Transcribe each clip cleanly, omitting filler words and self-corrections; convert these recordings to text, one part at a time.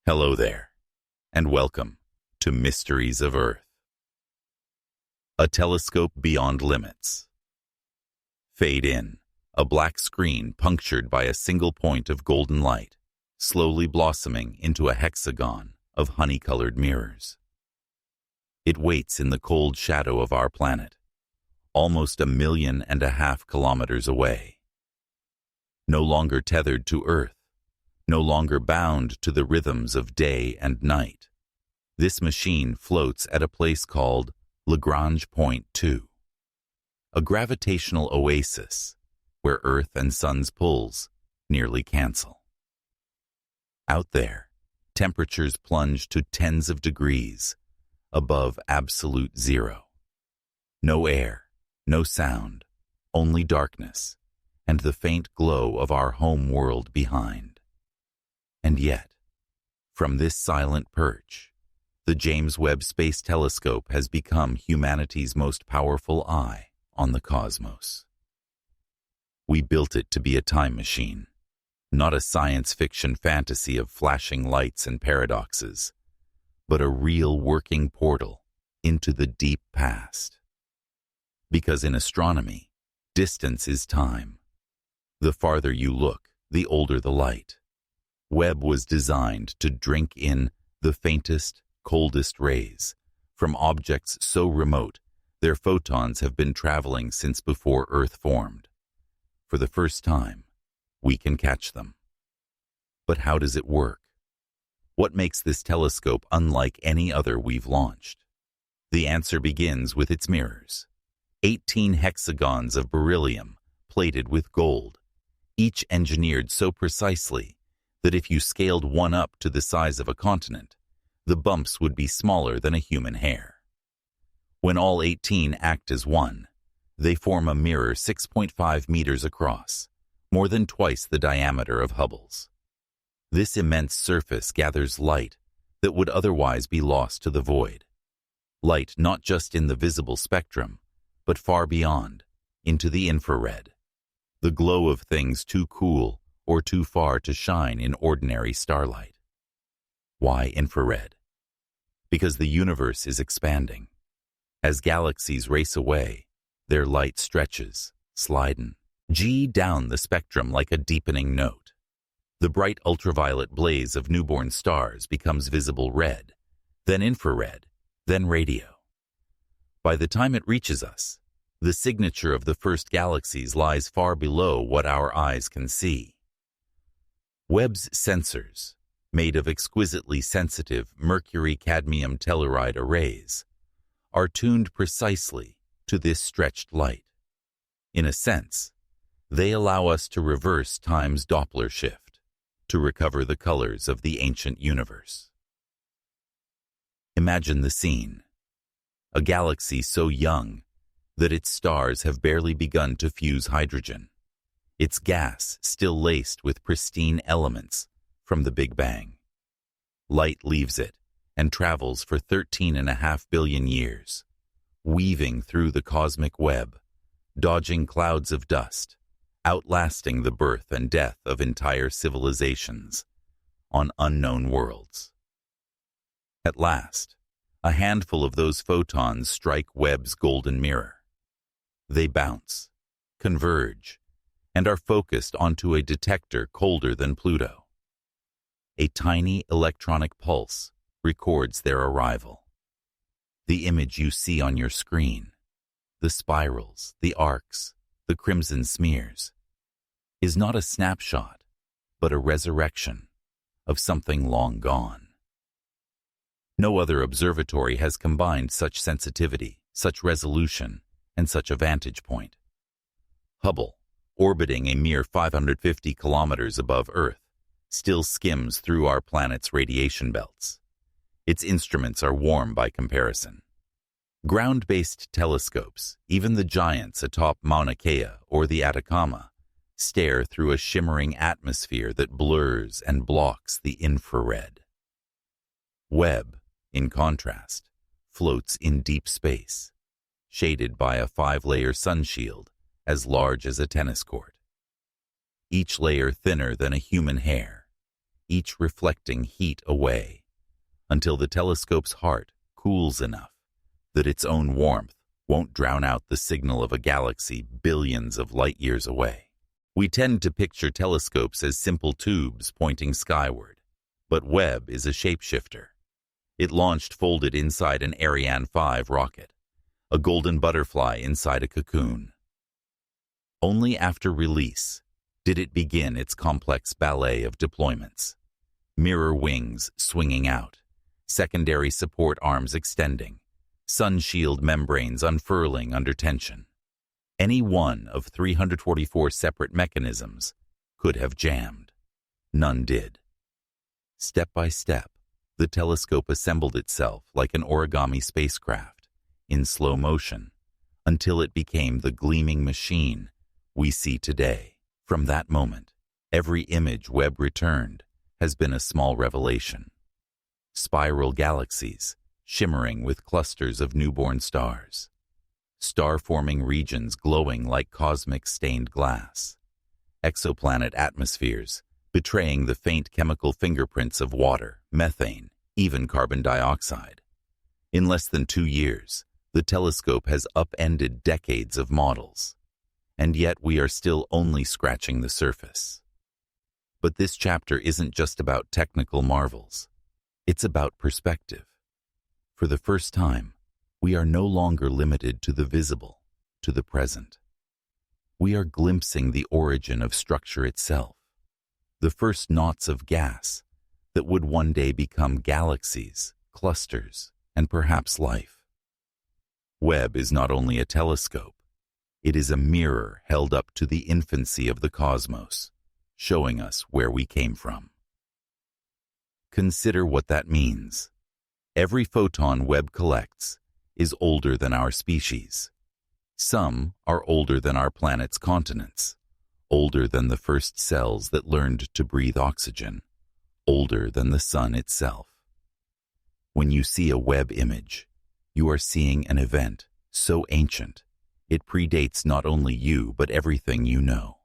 Hello there, and welcome to Mysteries of Earth. A telescope beyond limits. Fade in, a black screen punctured by a single point of golden light, slowly blossoming into a hexagon of honey-colored mirrors. It waits in the cold shadow of our planet, almost 1.5 million kilometers away. No longer tethered to Earth, no longer bound to the rhythms of day and night, this machine floats at a place called Lagrange Point 2, a gravitational oasis where Earth and Sun's pulls nearly cancel. Out there, temperatures plunge to tens of degrees above absolute zero. No air, no sound, only darkness, and the faint glow of our home world behind. And yet, from this silent perch, the James Webb Space Telescope has become humanity's most powerful eye on the cosmos. We built it to be a time machine, not a science fiction fantasy of flashing lights and paradoxes, but a real working portal into the deep past. Because in astronomy, distance is time. The farther you look, the older the light. Webb was designed to drink in the faintest, coldest rays from objects so remote their photons have been traveling since before Earth formed. For the first time, we can catch them. But how does it work? What makes this telescope unlike any other we've launched? The answer begins with its mirrors. 18 hexagons of beryllium plated with gold, each engineered so precisely that if you scaled one up to the size of a continent, the bumps would be smaller than a human hair. When all 18 act as one, they form a mirror 6.5 meters across, more than twice the diameter of Hubble's. This immense surface gathers light that would otherwise be lost to the void. Light not just in the visible spectrum, but far beyond, into the infrared, the glow of things too cool or too far to shine in ordinary starlight. Why infrared? Because the universe is expanding. As galaxies race away, their light stretches, sliding down the spectrum like a deepening note. The bright ultraviolet blaze of newborn stars becomes visible red, then infrared, then radio. By the time it reaches us, the signature of the first galaxies lies far below what our eyes can see. Webb's sensors, made of exquisitely sensitive mercury-cadmium telluride arrays, are tuned precisely to this stretched light. In a sense, they allow us to reverse time's Doppler shift, to recover the colors of the ancient universe. Imagine the scene. A galaxy so young that its stars have barely begun to fuse hydrogen, its gas still laced with pristine elements from the Big Bang. Light leaves it and travels for 13.5 billion years, weaving through the cosmic web, dodging clouds of dust, outlasting the birth and death of entire civilizations on unknown worlds. At last, a handful of those photons strike Webb's golden mirror. They bounce, converge, and are focused onto a detector colder than Pluto. A tiny electronic pulse records their arrival. The image you see on your screen, the spirals, the arcs, the crimson smears, is not a snapshot, but a resurrection of something long gone. No other observatory has combined such sensitivity, such resolution, and such a vantage point. Hubble, orbiting a mere 550 kilometers above Earth, still skims through our planet's radiation belts. Its instruments are warm by comparison. Ground-based telescopes, even the giants atop Mauna Kea or the Atacama, stare through a shimmering atmosphere that blurs and blocks the infrared. Webb, in contrast, floats in deep space, shaded by a 5-layer sunshield as large as a tennis court. Each layer thinner than a human hair, each reflecting heat away, until the telescope's heart cools enough that its own warmth won't drown out the signal of a galaxy billions of light years away. We tend to picture telescopes as simple tubes pointing skyward, but Webb is a shapeshifter. It launched folded inside an Ariane 5 rocket, a golden butterfly inside a cocoon. Only after release did it begin its complex ballet of deployments. Mirror wings swinging out, secondary support arms extending, sun shield membranes unfurling under tension. Any one of 344 separate mechanisms could have jammed. None did. Step by step, the telescope assembled itself like an origami spacecraft, in slow motion, until it became the gleaming machine we see today. From that moment, every image Webb returned has been a small revelation. Spiral galaxies, shimmering with clusters of newborn stars. Star-forming regions glowing like cosmic stained glass. Exoplanet atmospheres, betraying the faint chemical fingerprints of water, methane, even carbon dioxide. In less than 2 years, the telescope has upended decades of models. And yet we are still only scratching the surface. But this chapter isn't just about technical marvels. It's about perspective. For the first time, we are no longer limited to the visible, to the present. We are glimpsing the origin of structure itself, the first knots of gas that would one day become galaxies, clusters, and perhaps life. Webb is not only a telescope, it is a mirror held up to the infancy of the cosmos, showing us where we came from. Consider what that means. Every photon Webb collects is older than our species. Some are older than our planet's continents, older than the first cells that learned to breathe oxygen, older than the sun itself. When you see a Webb image, you are seeing an event so ancient, it predates not only you but everything you know.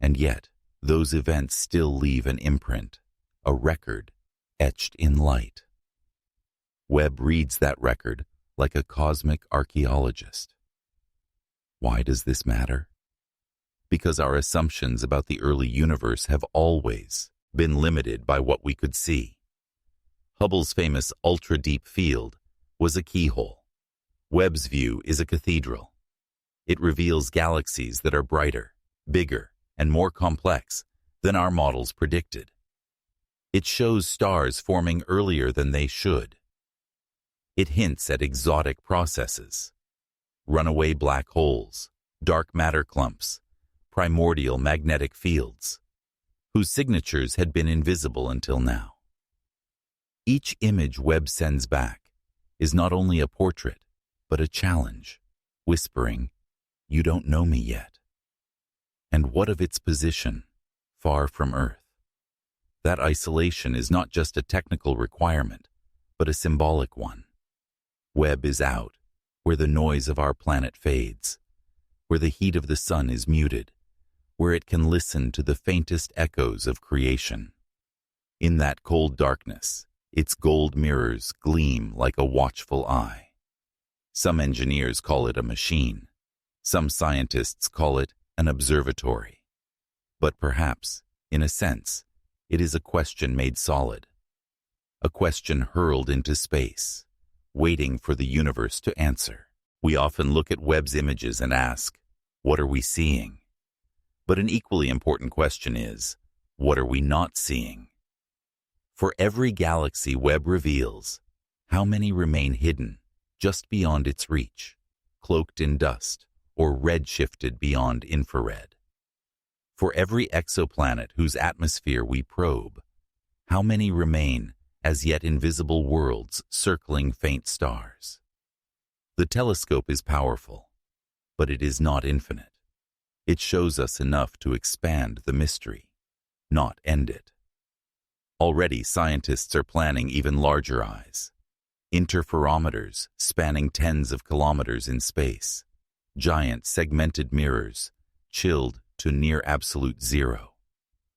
And yet, those events still leave an imprint, a record, etched in light. Webb reads that record like a cosmic archaeologist. Why does this matter? Because our assumptions about the early universe have always been limited by what we could see. Hubble's famous ultra-deep field was a keyhole. Webb's view is a cathedral. It reveals galaxies that are brighter, bigger, and more complex than our models predicted. It shows stars forming earlier than they should. It hints at exotic processes, runaway black holes, dark matter clumps, primordial magnetic fields, whose signatures had been invisible until now. Each image Webb sends back is not only a portrait, but a challenge, whispering, "You don't know me yet." And what of its position, far from Earth? That isolation is not just a technical requirement, but a symbolic one. Webb is out, where the noise of our planet fades, where the heat of the sun is muted, where it can listen to the faintest echoes of creation. In that cold darkness, its gold mirrors gleam like a watchful eye. Some engineers call it a machine. Some scientists call it an observatory. But perhaps, in a sense, it is a question made solid. A question hurled into space, waiting for the universe to answer. We often look at Webb's images and ask, what are we seeing? But an equally important question is, what are we not seeing? For every galaxy Webb reveals, how many remain hidden just beyond its reach, cloaked in dust, or redshifted beyond infrared? For every exoplanet whose atmosphere we probe, how many remain as yet invisible worlds circling faint stars? The telescope is powerful, but it is not infinite. It shows us enough to expand the mystery, not end it. Already scientists are planning even larger eyes. Interferometers spanning tens of kilometers in space. Giant segmented mirrors, chilled to near absolute zero.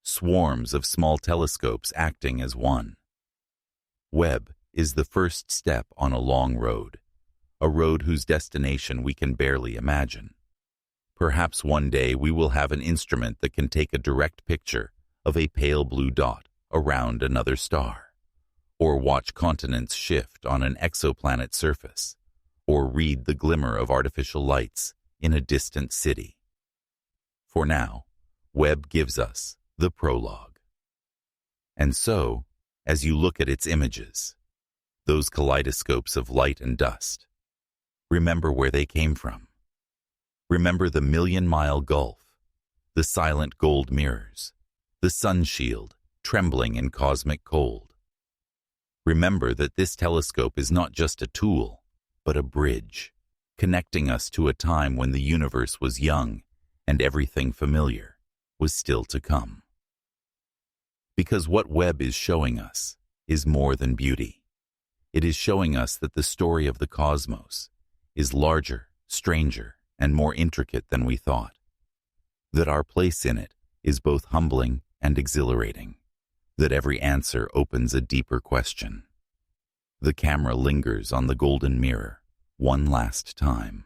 swarms of small telescopes acting as one. Webb is the first step on a long road, a road whose destination we can barely imagine. Perhaps one day we will have an instrument that can take a direct picture of a pale blue dot around another star, or watch continents shift on an exoplanet surface, or read the glimmer of artificial lights in a distant city. For now, Webb gives us the prologue. And so, as you look at its images, those kaleidoscopes of light and dust, remember where they came from. Remember the million-mile gulf, the silent gold mirrors, the sun shield trembling in cosmic cold. Remember that this telescope is not just a tool, but a bridge, connecting us to a time when the universe was young and everything familiar was still to come. Because what Webb is showing us is more than beauty. It is showing us that the story of the cosmos is larger, stranger, and more intricate than we thought. That our place in it is both humbling and exhilarating. That every answer opens a deeper question. The camera lingers on the golden mirror one last time.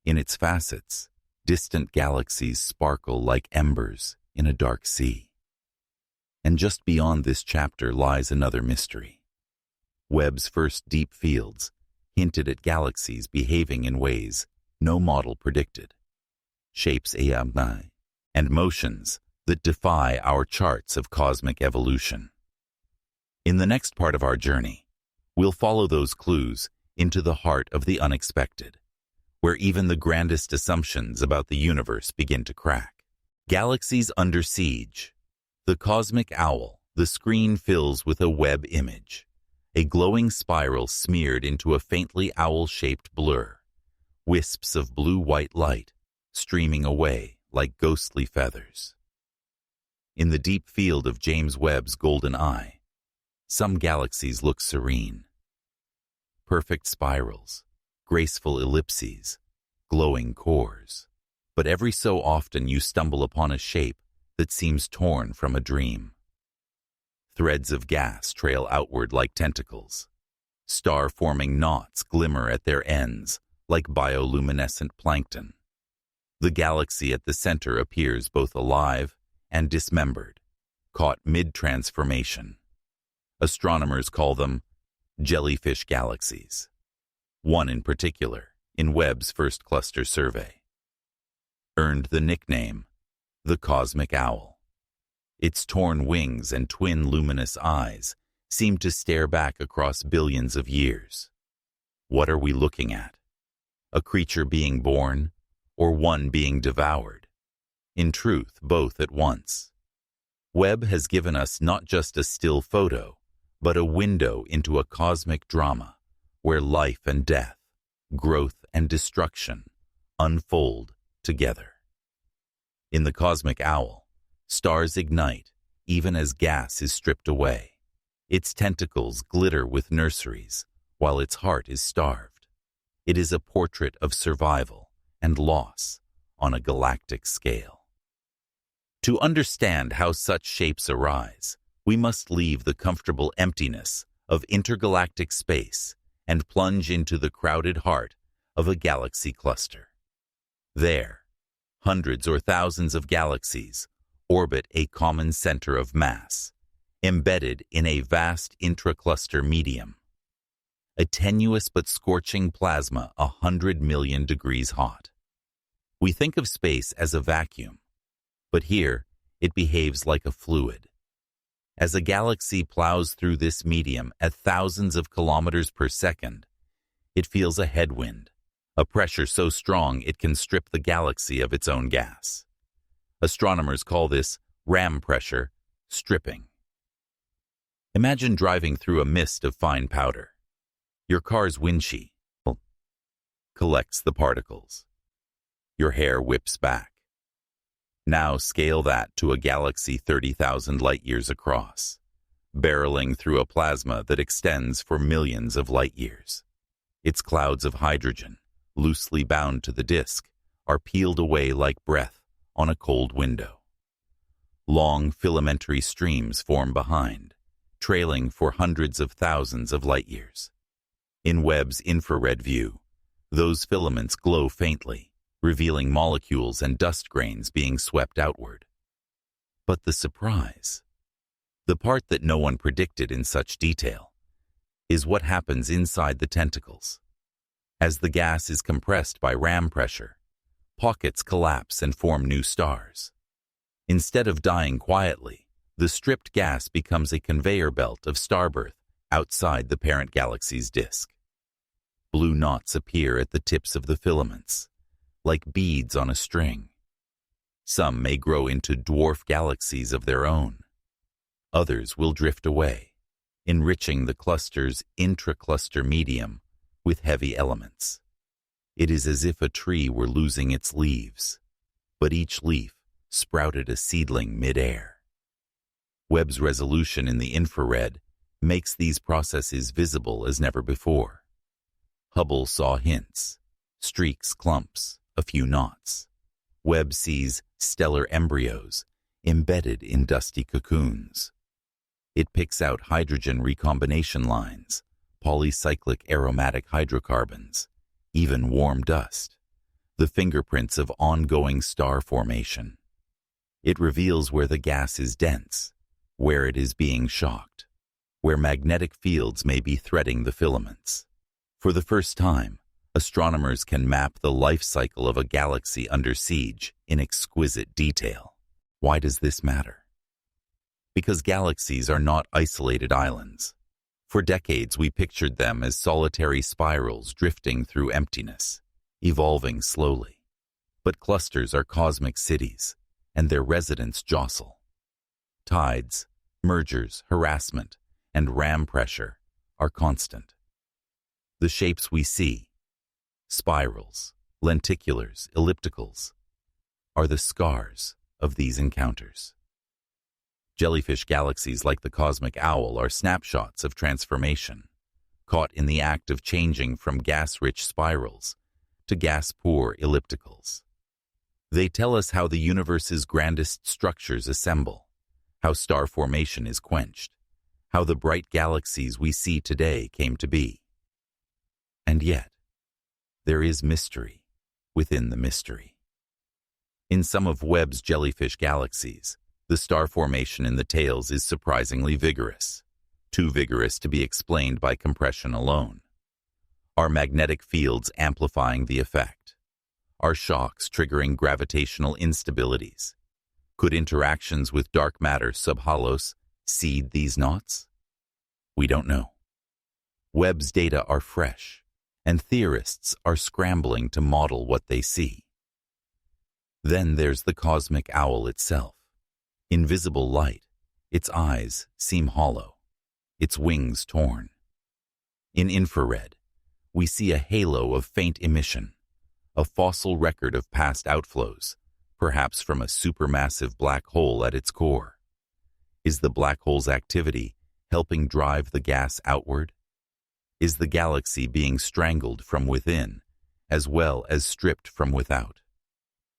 In its facets, distant galaxies sparkle like embers in a dark sea. And just beyond this chapter lies another mystery. Webb's first deep fields hinted at galaxies behaving in ways no model predicted, shapes and motions that defy our charts of cosmic evolution. In the next part of our journey, we'll follow those clues into the heart of the unexpected, where even the grandest assumptions about the universe begin to crack. Galaxies under siege. The cosmic owl, the screen fills with a Webb image, a glowing spiral smeared into a faintly owl-shaped blur, wisps of blue-white light streaming away like ghostly feathers. In the deep field of James Webb's golden eye, some galaxies look serene. Perfect spirals, graceful ellipses, glowing cores. But every so often you stumble upon a shape that seems torn from a dream. Threads of gas trail outward like tentacles. Star-forming knots glimmer at their ends like bioluminescent plankton. The galaxy at the center appears both alive and dismembered, caught mid-transformation. Astronomers call them jellyfish galaxies. One in particular, in Webb's first cluster survey, earned the nickname the Cosmic Owl. Its torn wings and twin luminous eyes seem to stare back across billions of years. What are we looking at? A creature being born, or one being devoured? In truth, both at once. Webb has given us not just a still photo, but a window into a cosmic drama where life and death, growth and destruction unfold together. In the Cosmic Owl, stars ignite even as gas is stripped away. Its tentacles glitter with nurseries, while its heart is starved. It is a portrait of survival and loss on a galactic scale. To understand how such shapes arise, we must leave the comfortable emptiness of intergalactic space and plunge into the crowded heart of a galaxy cluster. There, hundreds or thousands of galaxies orbit a common center of mass, embedded in a vast intracluster medium. A tenuous but scorching plasma 100 million degrees hot. We think of space as a vacuum, but here it behaves like a fluid. As a galaxy plows through this medium at thousands of kilometers per second, it feels a headwind, a pressure so strong it can strip the galaxy of its own gas. Astronomers call this ram pressure stripping. Imagine driving through a mist of fine powder. Your car's windshield collects the particles. Your hair whips back. Now scale that to a galaxy 30,000 light-years across, barreling through a plasma that extends for millions of light-years. Its clouds of hydrogen, loosely bound to the disk, are peeled away like breath on a cold window. Long filamentary streams form behind, trailing for hundreds of thousands of light-years. In Webb's infrared view, those filaments glow faintly, revealing molecules and dust grains being swept outward. But the surprise, the part that no one predicted in such detail, is what happens inside the tentacles. As the gas is compressed by ram pressure, pockets collapse and form new stars. Instead of dying quietly, the stripped gas becomes a conveyor belt of starbirth outside the parent galaxy's disk. Blue knots appear at the tips of the filaments, like beads on a string. Some may grow into dwarf galaxies of their own. Others will drift away, enriching the cluster's intra-cluster medium with heavy elements. It is as if a tree were losing its leaves, but each leaf sprouted a seedling mid-air. Webb's resolution in the infrared makes these processes visible as never before. Hubble saw hints, streaks, clumps, a few knots. Webb sees stellar embryos embedded in dusty cocoons. It picks out hydrogen recombination lines, polycyclic aromatic hydrocarbons, even warm dust, the fingerprints of ongoing star formation. It reveals where the gas is dense, where it is being shocked, where magnetic fields may be threading the filaments. For the first time, astronomers can map the life cycle of a galaxy under siege in exquisite detail. Why does this matter? Because galaxies are not isolated islands. For decades, we pictured them as solitary spirals drifting through emptiness, evolving slowly. But clusters are cosmic cities, and their residents jostle. Tides, mergers, harassment, and ram pressure are constant. The shapes we see, spirals, lenticulars, ellipticals, are the scars of these encounters. Jellyfish galaxies like the cosmic owl are snapshots of transformation, caught in the act of changing from gas-rich spirals to gas-poor ellipticals. They tell us how the universe's grandest structures assemble, how star formation is quenched, how the bright galaxies we see today came to be. And yet, there is mystery within the mystery. In some of Webb's jellyfish galaxies, the star formation in the tails is surprisingly vigorous, too vigorous to be explained by compression alone. Are magnetic fields amplifying the effect? Are shocks triggering gravitational instabilities? Could interactions with dark matter subhalos seed these knots? We don't know. Webb's data are fresh, and theorists are scrambling to model what they see. Then there's the cosmic owl itself. Invisible light, its eyes seem hollow, its wings torn. In infrared, we see a halo of faint emission, a fossil record of past outflows, perhaps from a supermassive black hole at its core. Is the black hole's activity helping drive the gas outward? Is the galaxy being strangled from within, as well as stripped from without?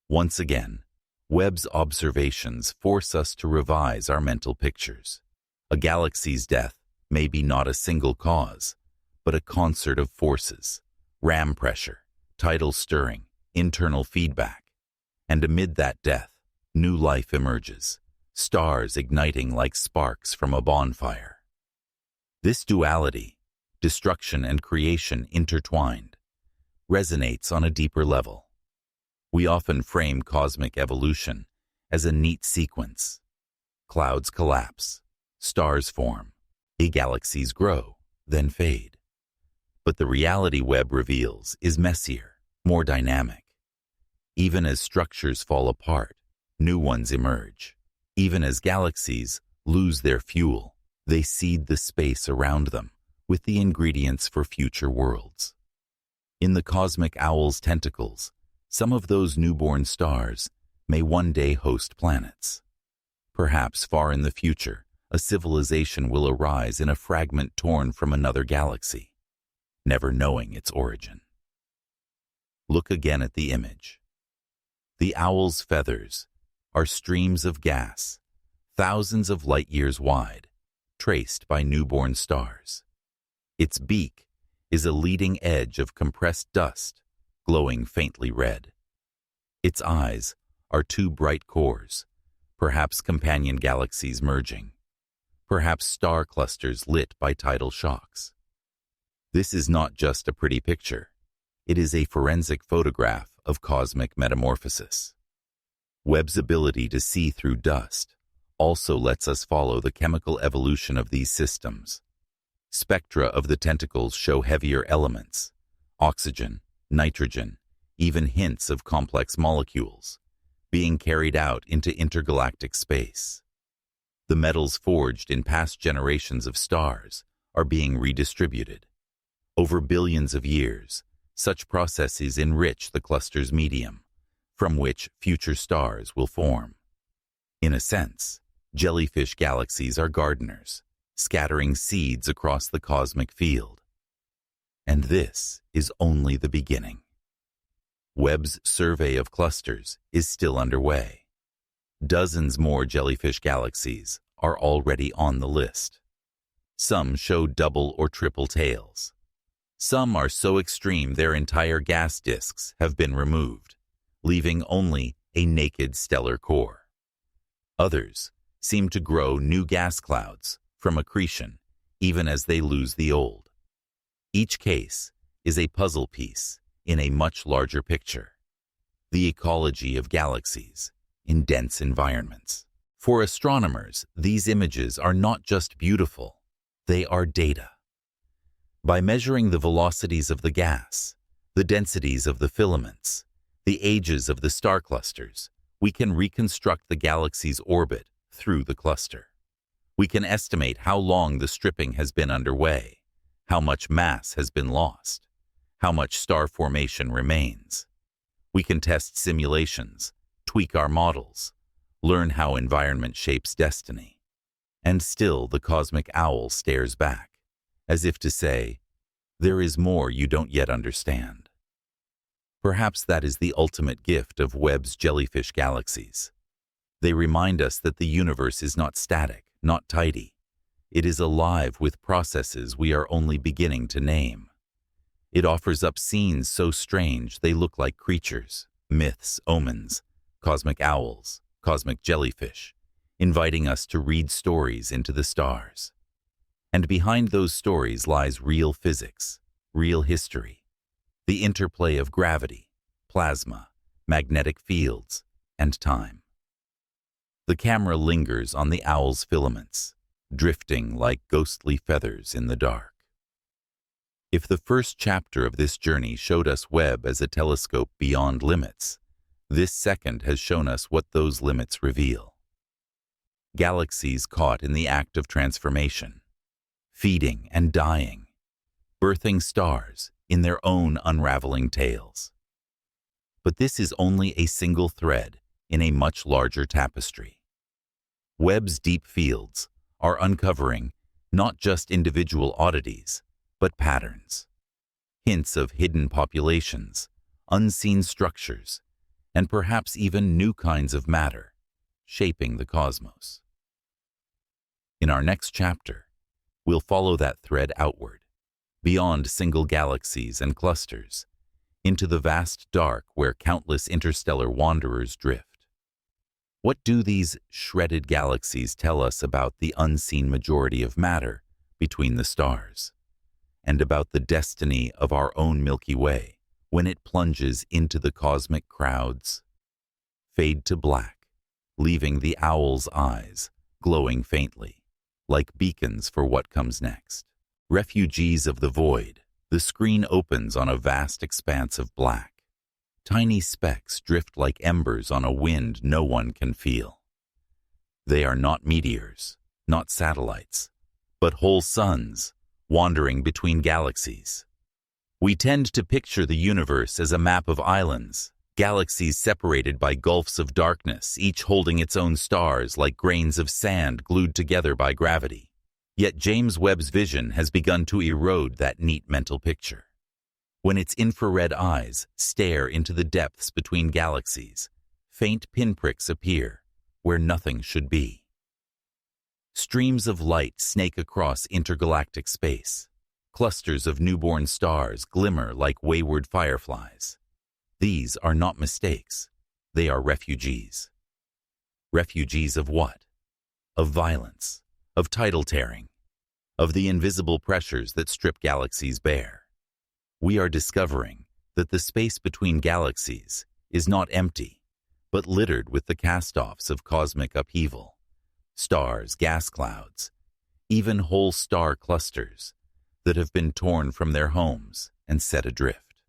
Once again, Webb's observations force us to revise our mental pictures. A galaxy's death may be not a single cause, but a concert of forces, ram pressure, tidal stirring, internal feedback. And amid that death, new life emerges, stars igniting like sparks from a bonfire. This duality, destruction and creation intertwined, resonates on a deeper level. We often frame cosmic evolution as a neat sequence. Clouds collapse, stars form, galaxies grow, then fade. But the reality Webb reveals is messier, more dynamic. Even as structures fall apart, new ones emerge. Even as galaxies lose their fuel, they seed the space around them with the ingredients for future worlds. In the cosmic owl's tentacles, some of those newborn stars may one day host planets. Perhaps far in the future, a civilization will arise in a fragment torn from another galaxy, never knowing its origin. Look again at the image. The owl's feathers are streams of gas thousands of light-years wide, traced by newborn stars. Its beak is a leading edge of compressed dust, glowing faintly red. Its eyes are two bright cores, perhaps companion galaxies merging, perhaps star clusters lit by tidal shocks. This is not just a pretty picture. It is a forensic photograph of cosmic metamorphosis. Webb's ability to see through dust also lets us follow the chemical evolution of these systems. Spectra of the tentacles show heavier elements, oxygen, nitrogen, even hints of complex molecules, being carried out into intergalactic space. The metals forged in past generations of stars are being redistributed. Over billions of years, such processes enrich the cluster's medium, from which future stars will form. In a sense, jellyfish galaxies are gardeners, scattering seeds across the cosmic field. And this is only the beginning. Webb's survey of clusters is still underway. Dozens more jellyfish galaxies are already on the list. Some show double or triple tails. Some are so extreme their entire gas disks have been removed, leaving only a naked stellar core. Others seem to grow new gas clouds from accretion even as they lose the old. Each case is a puzzle piece in a much larger picture, the ecology of galaxies in dense environments. For astronomers, these images are not just beautiful, they are data. By measuring the velocities of the gas, the densities of the filaments, the ages of the star clusters, we can reconstruct the galaxy's orbit through the cluster. We can estimate how long the stripping has been underway, how much mass has been lost, how much star formation remains. We can test simulations, tweak our models, learn how environment shapes destiny. And still the cosmic owl stares back, as if to say, there is more you don't yet understand. Perhaps that is the ultimate gift of Webb's jellyfish galaxies. They remind us that the universe is not static, not tidy. It is alive with processes we are only beginning to name. It offers up scenes so strange they look like creatures, myths, omens, cosmic owls, cosmic jellyfish, inviting us to read stories into the stars. And behind those stories lies real physics, real history, the interplay of gravity, plasma, magnetic fields, and time. The camera lingers on the owl's filaments, drifting like ghostly feathers in the dark. If the first chapter of this journey showed us Webb as a telescope beyond limits, this second has shown us what those limits reveal. Galaxies caught in the act of transformation, feeding and dying, birthing stars in their own unraveling tales. But this is only a single thread in a much larger tapestry. Webb's deep fields are uncovering not just individual oddities, but patterns, hints of hidden populations, unseen structures, and perhaps even new kinds of matter shaping the cosmos. In our next chapter, we'll follow that thread outward, beyond single galaxies and clusters, into the vast dark where countless interstellar wanderers drift. What do these shredded galaxies tell us about the unseen majority of matter between the stars, and about the destiny of our own Milky Way when it plunges into the cosmic crowds? Fade to black, leaving the owl's eyes glowing faintly, like beacons for what comes next. Refugees of the void, the screen opens on a vast expanse of black. Tiny specks drift like embers on a wind no one can feel. They are not meteors, not satellites, but whole suns wandering between galaxies. We tend to picture the universe as a map of islands, galaxies separated by gulfs of darkness, each holding its own stars like grains of sand glued together by gravity. Yet James Webb's vision has begun to erode that neat mental picture. When its infrared eyes stare into the depths between galaxies, faint pinpricks appear where nothing should be. Streams of light snake across intergalactic space. Clusters of newborn stars glimmer like wayward fireflies. These are not mistakes. They are refugees. Refugees of what? Of violence, of tidal tearing, of the invisible pressures that strip galaxies bare. We are discovering that the space between galaxies is not empty, but littered with the cast-offs of cosmic upheaval. Stars, gas clouds, even whole star clusters that have been torn from their homes and set adrift.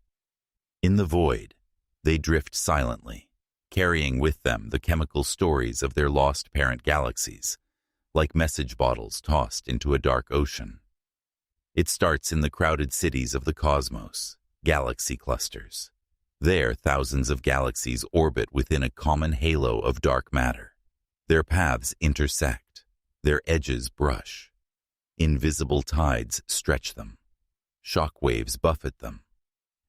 In the void, they drift silently, carrying with them the chemical stories of their lost parent galaxies, like message bottles tossed into a dark ocean. It starts in the crowded cities of the cosmos, galaxy clusters. There, thousands of galaxies orbit within a common halo of dark matter. Their paths intersect, their edges brush. Invisible tides stretch them. Shock waves buffet them.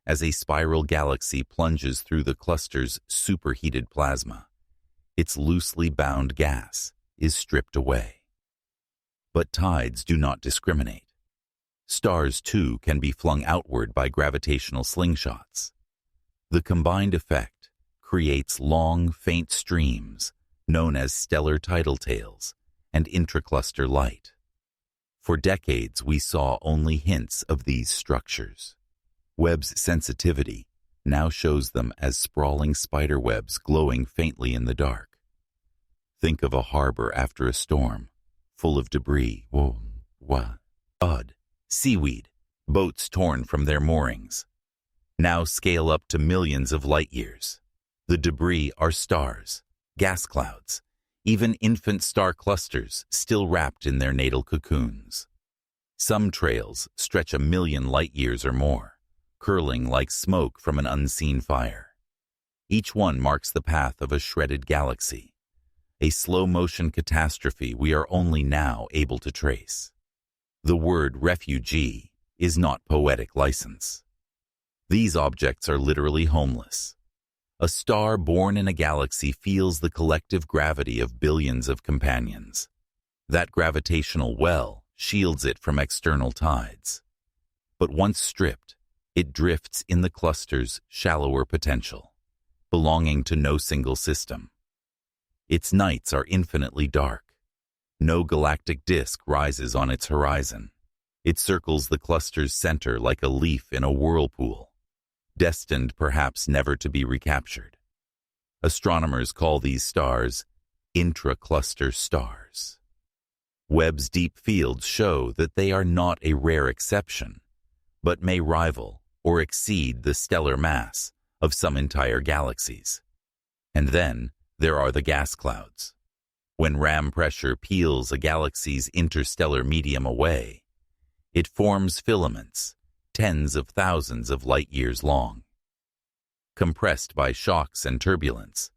As a spiral galaxy plunges through the cluster's superheated plasma, its loosely bound gas is stripped away. But tides do not discriminate. Stars, too, can be flung outward by gravitational slingshots. The combined effect creates long, faint streams known as stellar tidal tails and intracluster light. For decades, we saw only hints of these structures. Webb's sensitivity now shows them as sprawling spider webs glowing faintly in the dark. Think of a harbor after a storm, full of debris. Mud, seaweed, boats torn from their moorings. Now scale up to millions of light years. The debris are stars, gas clouds, even infant star clusters still wrapped in their natal cocoons. Some trails stretch 1,000,000 light years or more, curling like smoke from an unseen fire. Each one marks the path of a shredded galaxy, a slow-motion catastrophe we are only now able to trace. The word refugee is not poetic license. These objects are literally homeless. A star born in a galaxy feels the collective gravity of billions of companions. That gravitational well shields it from external tides. But once stripped, it drifts in the cluster's shallower potential, belonging to no single system. Its nights are infinitely dark. No galactic disk rises on its horizon. It circles the cluster's center like a leaf in a whirlpool, destined perhaps never to be recaptured. Astronomers call these stars intra-cluster stars. Webb's deep fields show that they are not a rare exception, but may rival or exceed the stellar mass of some entire galaxies. And then there are the gas clouds. When ram pressure peels a galaxy's interstellar medium away, it forms filaments tens of thousands of light years long. Compressed by shocks and turbulence,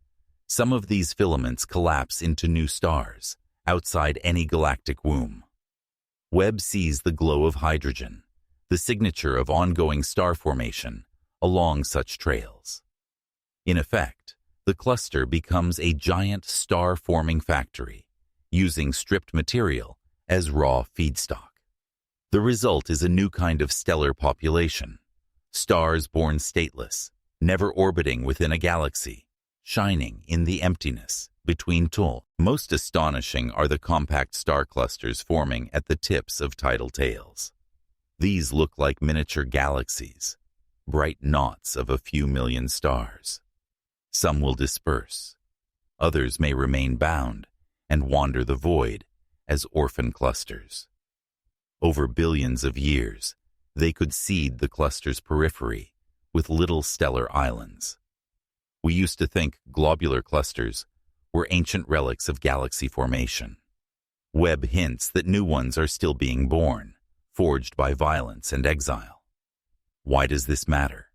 some of these filaments collapse into new stars outside any galactic womb. Webb sees the glow of hydrogen, the signature of ongoing star formation, along such trails. In effect, the cluster becomes a giant star-forming factory, using stripped material as raw feedstock. The result is a new kind of stellar population, stars born stateless, never orbiting within a galaxy, shining in the emptiness between tall. Most astonishing are the compact star clusters forming at the tips of tidal tails. These look like miniature galaxies, bright knots of a few million stars. Some will disperse. Others may remain bound and wander the void as orphan clusters. Over billions of years, they could seed the cluster's periphery with little stellar islands. We used to think globular clusters were ancient relics of galaxy formation. Webb hints that new ones are still being born, forged by violence and exile. Why does this matter?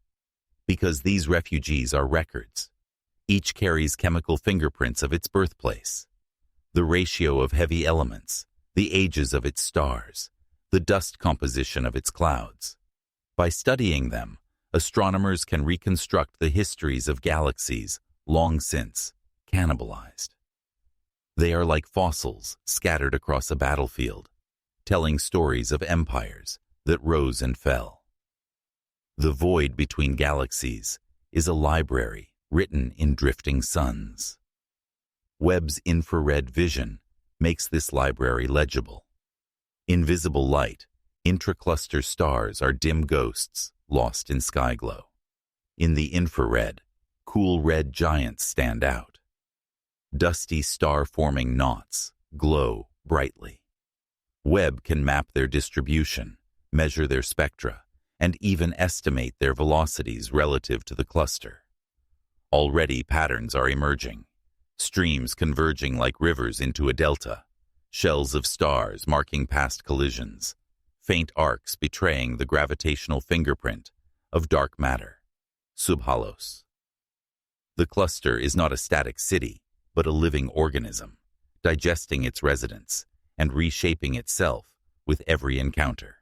Because these refugees are records. Each carries chemical fingerprints of its birthplace. The ratio of heavy elements, the ages of its stars, the dust composition of its clouds. By studying them, astronomers can reconstruct the histories of galaxies long since cannibalized. They are like fossils scattered across a battlefield, telling stories of empires that rose and fell. The void between galaxies is a library written in drifting suns. Webb's infrared vision makes this library legible. Invisible light, intracluster stars are dim ghosts lost in sky glow. In the infrared, cool red giants stand out. Dusty star-forming knots glow brightly. Webb can map their distribution, measure their spectra, and even estimate their velocities relative to the cluster. Already patterns are emerging, streams converging like rivers into a delta, shells of stars marking past collisions, faint arcs betraying the gravitational fingerprint of dark matter, subhalos. The cluster is not a static city, but a living organism, digesting its residents and reshaping itself with every encounter.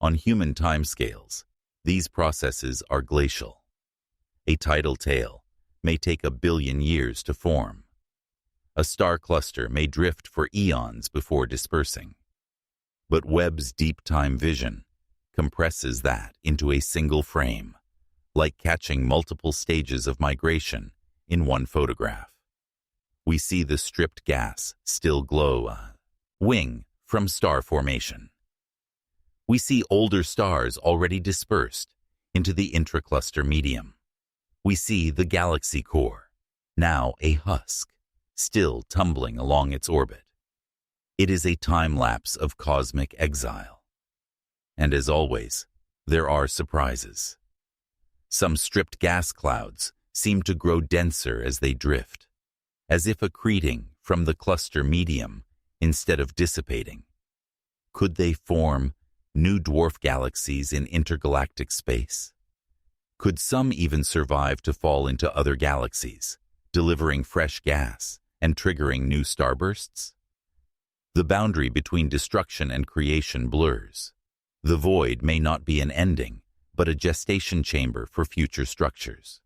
On human timescales, these processes are glacial. A tidal tail may take 1 billion years to form. A star cluster may drift for eons before dispersing. But Webb's deep time vision compresses that into a single frame, like catching multiple stages of migration in one photograph. We see the stripped gas still glow wing from star formation. We see older stars already dispersed into the intracluster medium. We see the galaxy core, now a husk, still tumbling along its orbit. It is a time-lapse of cosmic exile. And as always, there are surprises. Some stripped gas clouds seem to grow denser as they drift, as if accreting from the cluster medium instead of dissipating. Could they form new dwarf galaxies in intergalactic space? Could some even survive to fall into other galaxies, delivering fresh gas and triggering new starbursts? The boundary between destruction and creation blurs. The void may not be an ending, but a gestation chamber for future structures.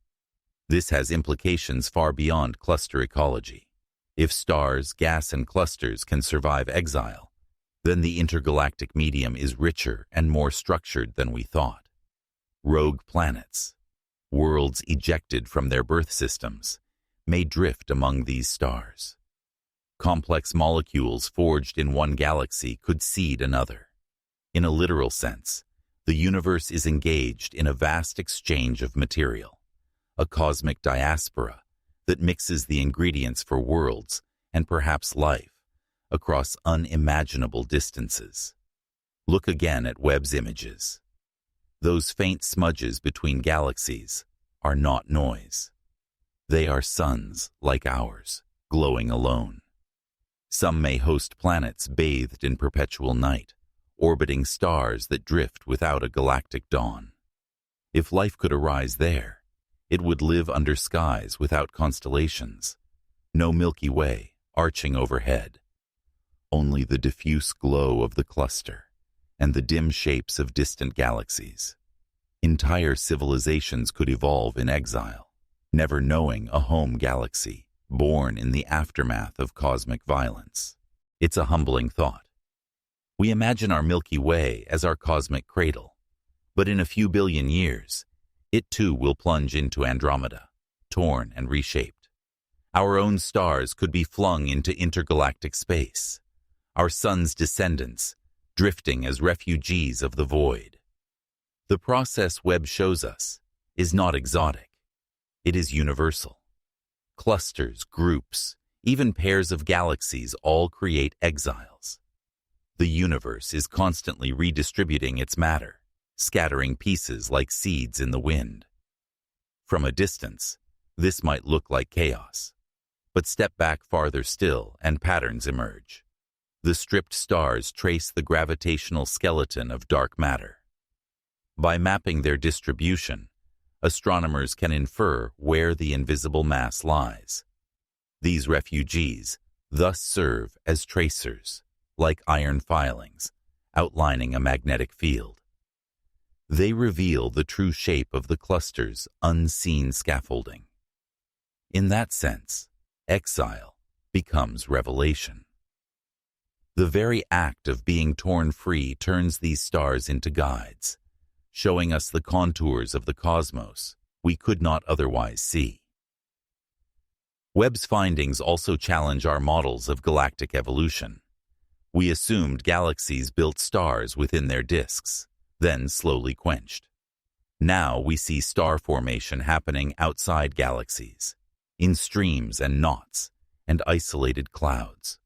This has implications far beyond cluster ecology. If stars, gas, and clusters can survive exile, then the intergalactic medium is richer and more structured than we thought. Rogue planets, worlds ejected from their birth systems, may drift among these stars. Complex molecules forged in one galaxy could seed another. In a literal sense, the universe is engaged in a vast exchange of material, a cosmic diaspora that mixes the ingredients for worlds and perhaps life across unimaginable distances. Look again at Webb's images. Those faint smudges between galaxies are not noise. They are suns like ours, glowing alone. Some may host planets bathed in perpetual night, orbiting stars that drift without a galactic dawn. If life could arise there, it would live under skies without constellations, no Milky Way arching overhead, only the diffuse glow of the cluster and the dim shapes of distant galaxies. Entire civilizations could evolve in exile, never knowing a home galaxy, born in the aftermath of cosmic violence. It's a humbling thought. We imagine our Milky Way as our cosmic cradle, but in a few billion years, it too will plunge into Andromeda, torn and reshaped. Our own stars could be flung into intergalactic space, our sun's descendants drifting as refugees of the void. The process Webb shows us is not exotic. It is universal. Clusters, groups, even pairs of galaxies all create exiles. The universe is constantly redistributing its matter, scattering pieces like seeds in the wind. From a distance, this might look like chaos, but step back farther still and patterns emerge. The stripped stars trace the gravitational skeleton of dark matter. By mapping their distribution, astronomers can infer where the invisible mass lies. These refugees thus serve as tracers, like iron filings, outlining a magnetic field. They reveal the true shape of the cluster's unseen scaffolding. In that sense, exile becomes revelation. The very act of being torn free turns these stars into guides, showing us the contours of the cosmos we could not otherwise see. Webb's findings also challenge our models of galactic evolution. We assumed galaxies built stars within their disks, then slowly quenched. Now we see star formation happening outside galaxies, in streams and knots, and isolated clouds.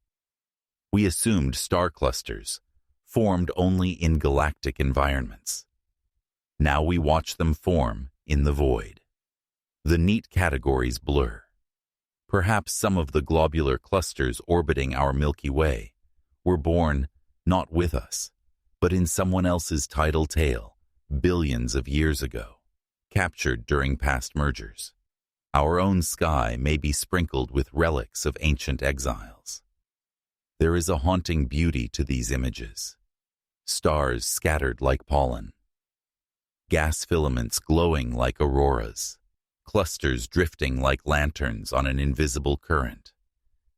We assumed star clusters formed only in galactic environments. Now we watch them form in the void. The neat categories blur. Perhaps some of the globular clusters orbiting our Milky Way were born not with us, but in someone else's tidal tail billions of years ago, captured during past mergers. Our own sky may be sprinkled with relics of ancient exiles. There is a haunting beauty to these images. Stars scattered like pollen, gas filaments glowing like auroras, clusters drifting like lanterns on an invisible current.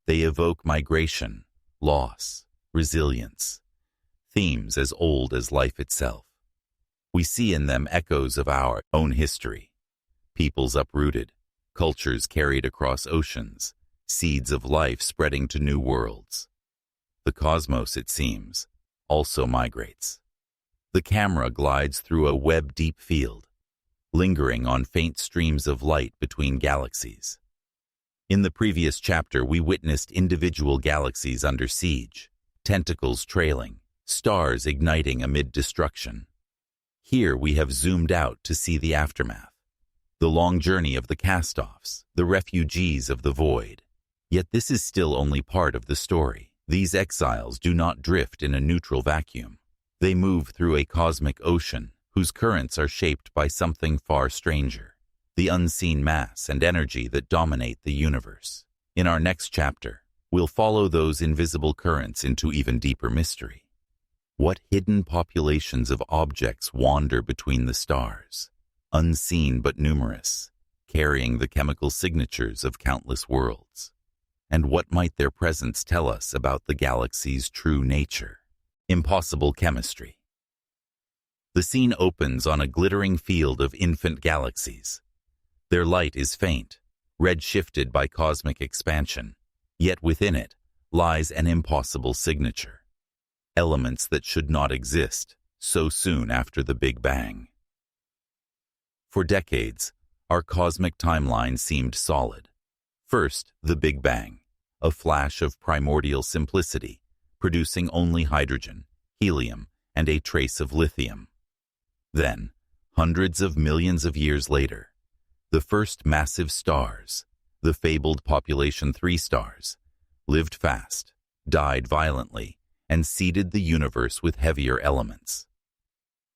They evoke migration, loss, resilience, themes as old as life itself. We see in them echoes of our own history, peoples uprooted, cultures carried across oceans, seeds of life spreading to new worlds. The cosmos, it seems, also migrates. The camera glides through a Webb deep field, lingering on faint streams of light between galaxies. In the previous chapter, we witnessed individual galaxies under siege, tentacles trailing, stars igniting amid destruction. Here we have zoomed out to see the aftermath, the long journey of the cast-offs, the refugees of the void. Yet this is still only part of the story. These exiles do not drift in a neutral vacuum. They move through a cosmic ocean whose currents are shaped by something far stranger, the unseen mass and energy that dominate the universe. In our next chapter, we'll follow those invisible currents into even deeper mystery. What hidden populations of objects wander between the stars, unseen but numerous, carrying the chemical signatures of countless worlds? And what might their presence tell us about the galaxy's true nature? Impossible chemistry. The scene opens on a glittering field of infant galaxies. Their light is faint, red-shifted by cosmic expansion, yet within it lies an impossible signature. Elements that should not exist so soon after the Big Bang. For decades, our cosmic timeline seemed solid. First, the Big Bang, a flash of primordial simplicity, producing only hydrogen, helium, and a trace of lithium. Then, hundreds of millions of years later, the first massive stars, the fabled population 3 stars, lived fast, died violently, and seeded the universe with heavier elements.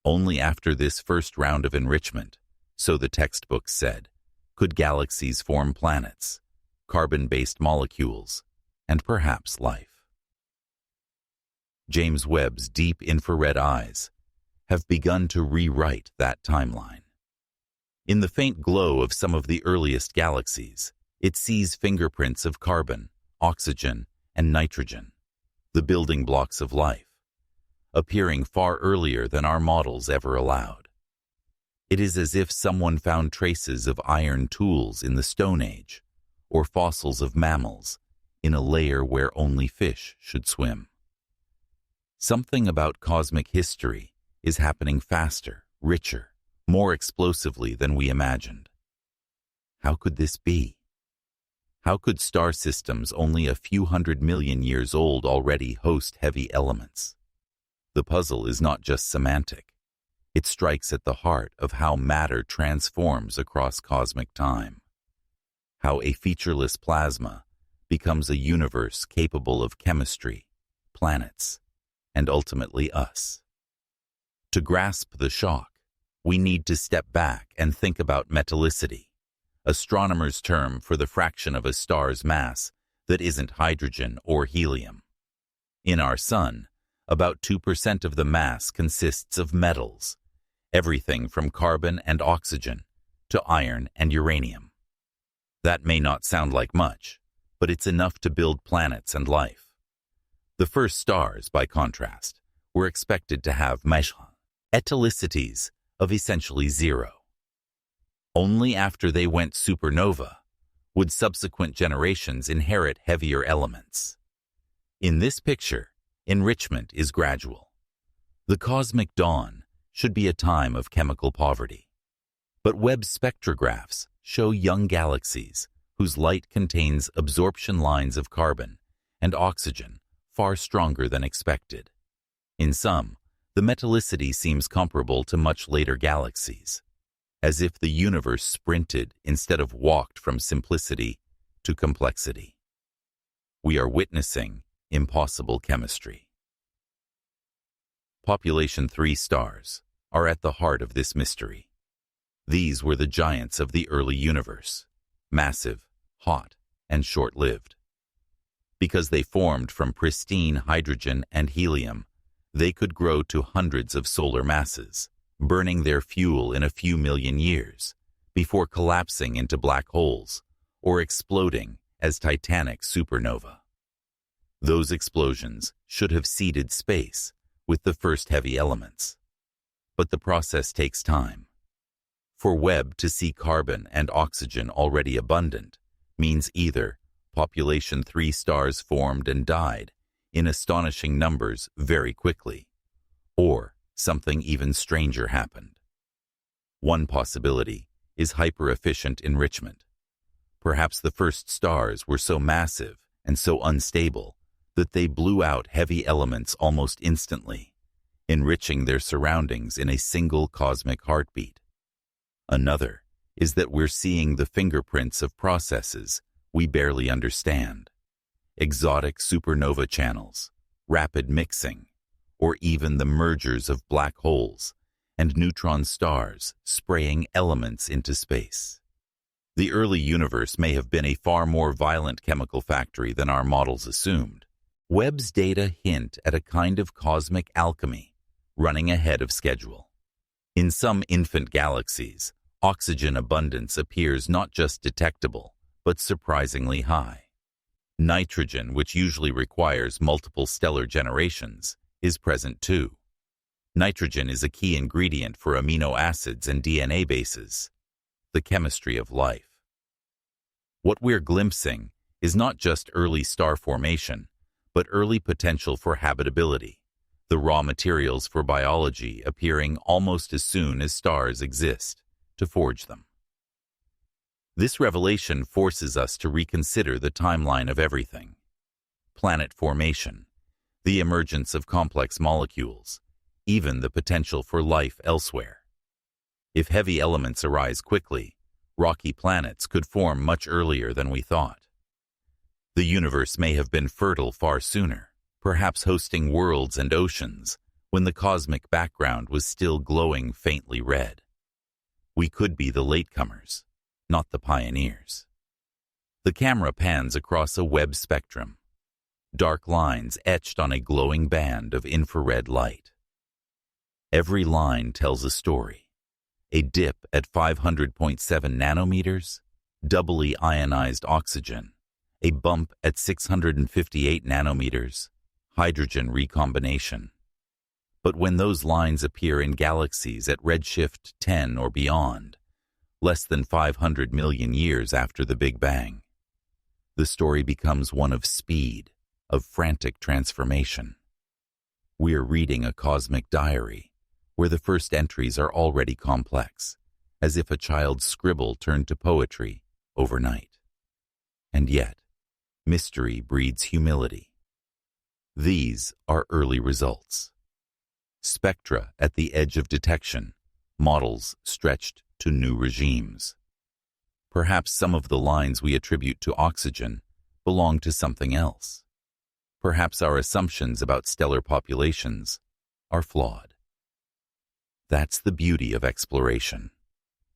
Only after this first round of enrichment, so the textbooks said, could galaxies form planets, carbon-based molecules, and perhaps life. James Webb's deep infrared eyes have begun to rewrite that timeline. In the faint glow of some of the earliest galaxies, it sees fingerprints of carbon, oxygen, and nitrogen, the building blocks of life, appearing far earlier than our models ever allowed. It is as if someone found traces of iron tools in the Stone Age, or fossils of mammals in a layer where only fish should swim. Something about cosmic history is happening faster, richer, more explosively than we imagined. How could this be? How could star systems only a few 100 million years old already host heavy elements? The puzzle is not just semantic. It strikes at the heart of how matter transforms across cosmic time. How a featureless plasma becomes a universe capable of chemistry, planets, and ultimately us. To grasp the shock, we need to step back and think about metallicity, astronomers' term for the fraction of a star's mass that isn't hydrogen or helium. In our Sun, about 2% of the mass consists of metals, everything from carbon and oxygen to iron and uranium. That may not sound like much, but it's enough to build planets and life. The first stars, by contrast, were expected to have atollicities of essentially zero. Only after they went supernova would subsequent generations inherit heavier elements. In this picture, enrichment is gradual. The cosmic dawn should be a time of chemical poverty. But Webb spectrographs show young galaxies whose light contains absorption lines of carbon and oxygen far stronger than expected. In some, the metallicity seems comparable to much later galaxies, as if the universe sprinted instead of walked from simplicity to complexity. We are witnessing impossible chemistry. Population 3 stars are at the heart of this mystery. These were the giants of the early universe, massive, hot, and short-lived. Because they formed from pristine hydrogen and helium, they could grow to hundreds of solar masses, burning their fuel in a few million years, before collapsing into black holes or exploding as titanic supernova. Those explosions should have seeded space with the first heavy elements. But the process takes time. For Webb to see carbon and oxygen already abundant means either population 3 stars formed and died in astonishing numbers very quickly, or something even stranger happened. One possibility is hyper-efficient enrichment. Perhaps the first stars were so massive and so unstable that they blew out heavy elements almost instantly, enriching their surroundings in a single cosmic heartbeat. Another is that we're seeing the fingerprints of processes we barely understand. Exotic supernova channels, rapid mixing, or even the mergers of black holes and neutron stars spraying elements into space. The early universe may have been a far more violent chemical factory than our models assumed. Webb's data hint at a kind of cosmic alchemy running ahead of schedule. In some infant galaxies, oxygen abundance appears not just detectable, but surprisingly high. Nitrogen, which usually requires multiple stellar generations, is present too. Nitrogen is a key ingredient for amino acids and DNA bases, the chemistry of life. What we're glimpsing is not just early star formation, but early potential for habitability, the raw materials for biology appearing almost as soon as stars exist to forge them. This revelation forces us to reconsider the timeline of everything. Planet formation, the emergence of complex molecules, even the potential for life elsewhere. If heavy elements arise quickly, rocky planets could form much earlier than we thought. The universe may have been fertile far sooner, perhaps hosting worlds and oceans when the cosmic background was still glowing faintly red. We could be the latecomers, not the pioneers. The camera pans across a Webb spectrum, dark lines etched on a glowing band of infrared light. Every line tells a story. A dip at 500.7 nanometers, doubly ionized oxygen. A bump at 658 nanometers, hydrogen recombination. But when those lines appear in galaxies at redshift 10 or beyond, less than 500 million years after the Big Bang, the story becomes one of speed, of frantic transformation. We're reading a cosmic diary, where the first entries are already complex, as if a child's scribble turned to poetry overnight. And yet, mystery breeds humility. These are early results. Spectra at the edge of detection, models stretched to new regimes. Perhaps some of the lines we attribute to oxygen belong to something else. Perhaps our assumptions about stellar populations are flawed. That's the beauty of exploration.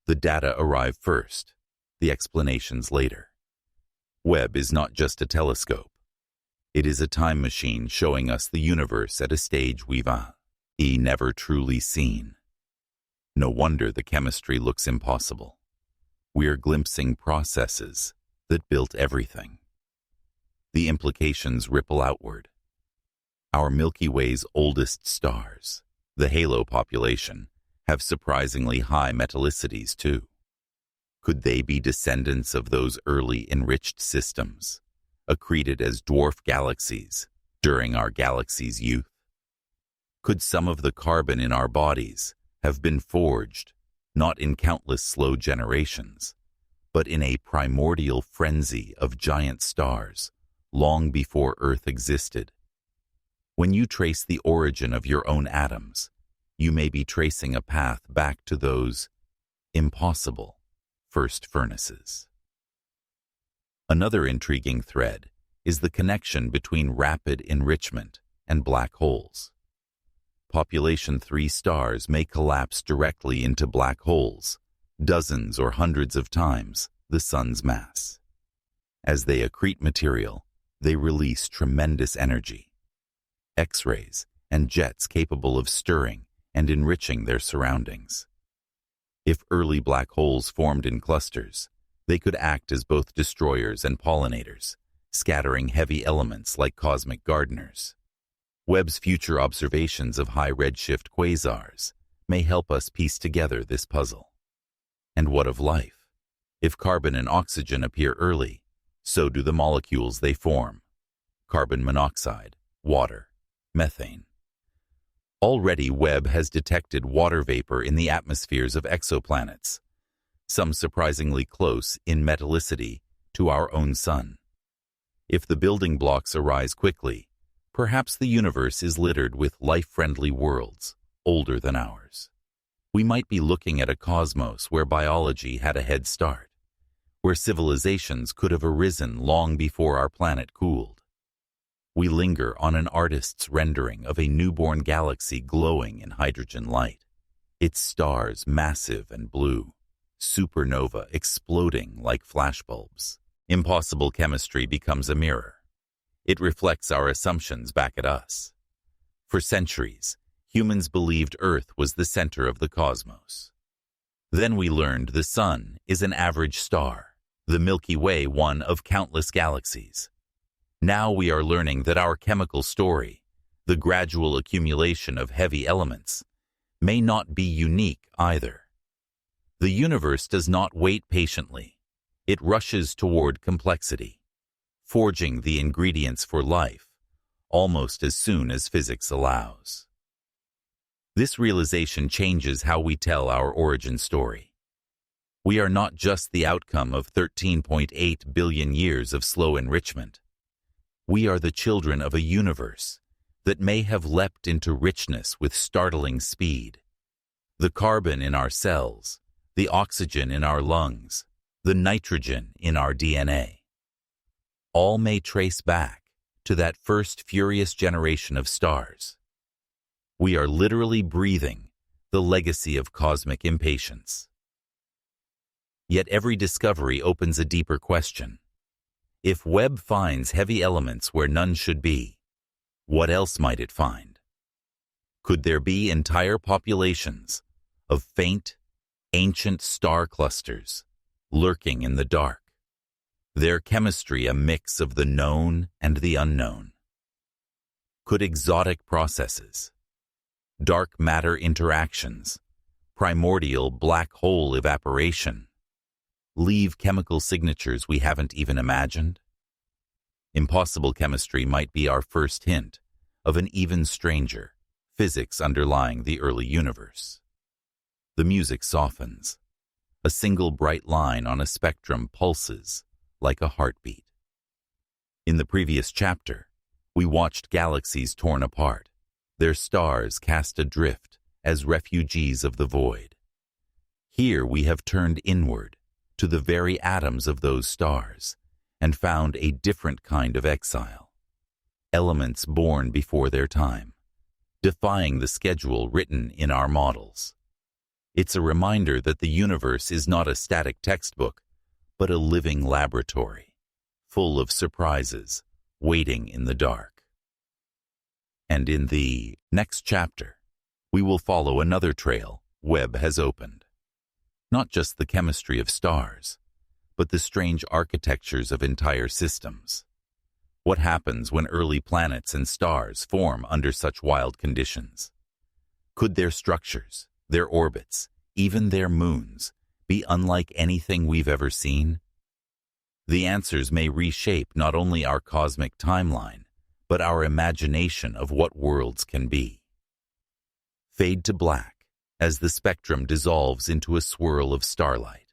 The data arrive first, the explanations later. Webb is not just a telescope. It is a time machine showing us the universe at a stage we've never truly seen. No wonder the chemistry looks impossible. We're glimpsing processes that built everything. the implications ripple outward. Our Milky Way's oldest stars, the halo population, have surprisingly high metallicities too. Could they be descendants of those early enriched systems, accreted as dwarf galaxies during our galaxy's youth? Could some of the carbon in our bodies have been forged, not in countless slow generations, but in a primordial frenzy of giant stars long before Earth existed? When you trace the origin of your own atoms, you may be tracing a path back to those impossible first furnaces. Another intriguing thread is the connection between rapid enrichment and black holes. Population 3 stars may collapse directly into black holes, dozens or hundreds of times the Sun's mass. As they accrete material, they release tremendous energy, X-rays and jets capable of stirring and enriching their surroundings. If early black holes formed in clusters, they could act as both destroyers and pollinators, scattering heavy elements like cosmic gardeners. Webb's future observations of high redshift quasars may help us piece together this puzzle. And what of life? If carbon and oxygen appear early, so do the molecules they form: carbon monoxide, water, methane. Already, Webb has detected water vapor in the atmospheres of exoplanets, some surprisingly close in metallicity to our own Sun. If the building blocks arise quickly, perhaps the universe is littered with life-friendly worlds older than ours. We might be looking at a cosmos where biology had a head start, where civilizations could have arisen long before our planet cooled. We linger on an artist's rendering of a newborn galaxy glowing in hydrogen light, its stars massive and blue, supernova exploding like flashbulbs. Impossible chemistry becomes a mirror. It reflects our assumptions back at us. For centuries, humans believed Earth was the center of the cosmos. Then we learned the Sun is an average star, the Milky Way one of countless galaxies. Now we are learning that our chemical story, the gradual accumulation of heavy elements, may not be unique either. The universe does not wait patiently. It rushes toward complexity, forging the ingredients for life almost as soon as physics allows. This realization changes how we tell our origin story. We are not just the outcome of 13.8 billion years of slow enrichment. We are the children of a universe that may have leapt into richness with startling speed. The carbon in our cells, the oxygen in our lungs, the nitrogen in our DNA. All may trace back to that first furious generation of stars. We are literally breathing the legacy of cosmic impatience. Yet every discovery opens a deeper question. If Webb finds heavy elements where none should be, what else might it find? Could there be entire populations of faint, ancient star clusters lurking in the dark, their chemistry a mix of the known and the unknown? Could exotic processes, dark matter interactions, primordial black hole evaporation, leave chemical signatures we haven't even imagined? Impossible chemistry might be our first hint of an even stranger physics underlying the early universe. The music softens. A single bright line on a spectrum pulses like a heartbeat. In the previous chapter, we watched galaxies torn apart, their stars cast adrift as refugees of the void. Here we have turned inward to the very atoms of those stars and found a different kind of exile. Elements born before their time, defying the schedule written in our models. It's a reminder that the universe is not a static textbook, but a living laboratory, full of surprises, waiting in the dark. And in the next chapter, we will follow another trail Webb has opened. Not just the chemistry of stars, but the strange architectures of entire systems. What happens when early planets and stars form under such wild conditions? Could their structures, their orbits, even their moons, be unlike anything we've ever seen? The answers may reshape not only our cosmic timeline, but our imagination of what worlds can be. Fade to black as the spectrum dissolves into a swirl of starlight.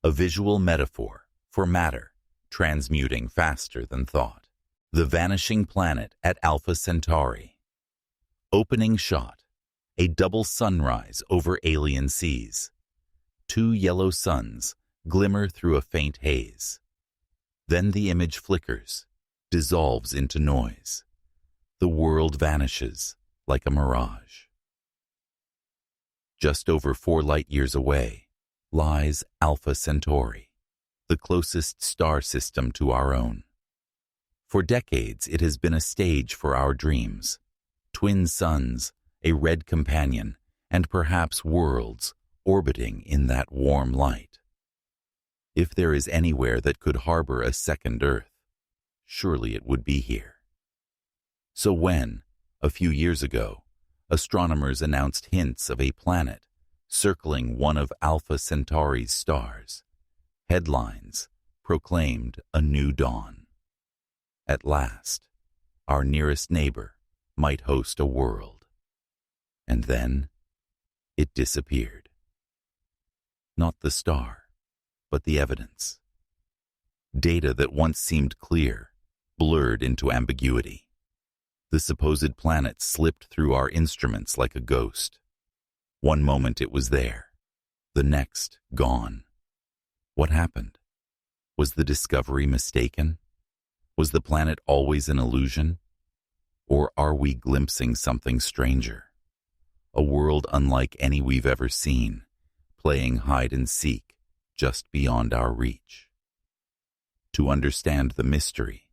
A visual metaphor for matter transmuting faster than thought. The vanishing planet at Alpha Centauri. Opening shot, a double sunrise over alien seas. Two yellow suns glimmer through a faint haze. Then the image flickers, dissolves into noise. The world vanishes like a mirage. Just over 4 light-years away lies Alpha Centauri, the closest star system to our own. For decades, it has been a stage for our dreams. Twin suns, a red companion, and perhaps worlds orbiting in that warm light. If there is anywhere that could harbor a second Earth, surely it would be here. So when, a few years ago, astronomers announced hints of a planet circling one of Alpha Centauri's stars, headlines proclaimed a new dawn. At last, our nearest neighbor might host a world. And then, it disappeared. Not the star, but the evidence. Data that once seemed clear, blurred into ambiguity. The supposed planet slipped through our instruments like a ghost. One moment it was there, the next gone. What happened? Was the discovery mistaken? Was the planet always an illusion? Or are we glimpsing something stranger? A world unlike any we've ever seen, playing hide and seek just beyond our reach. To understand the mystery,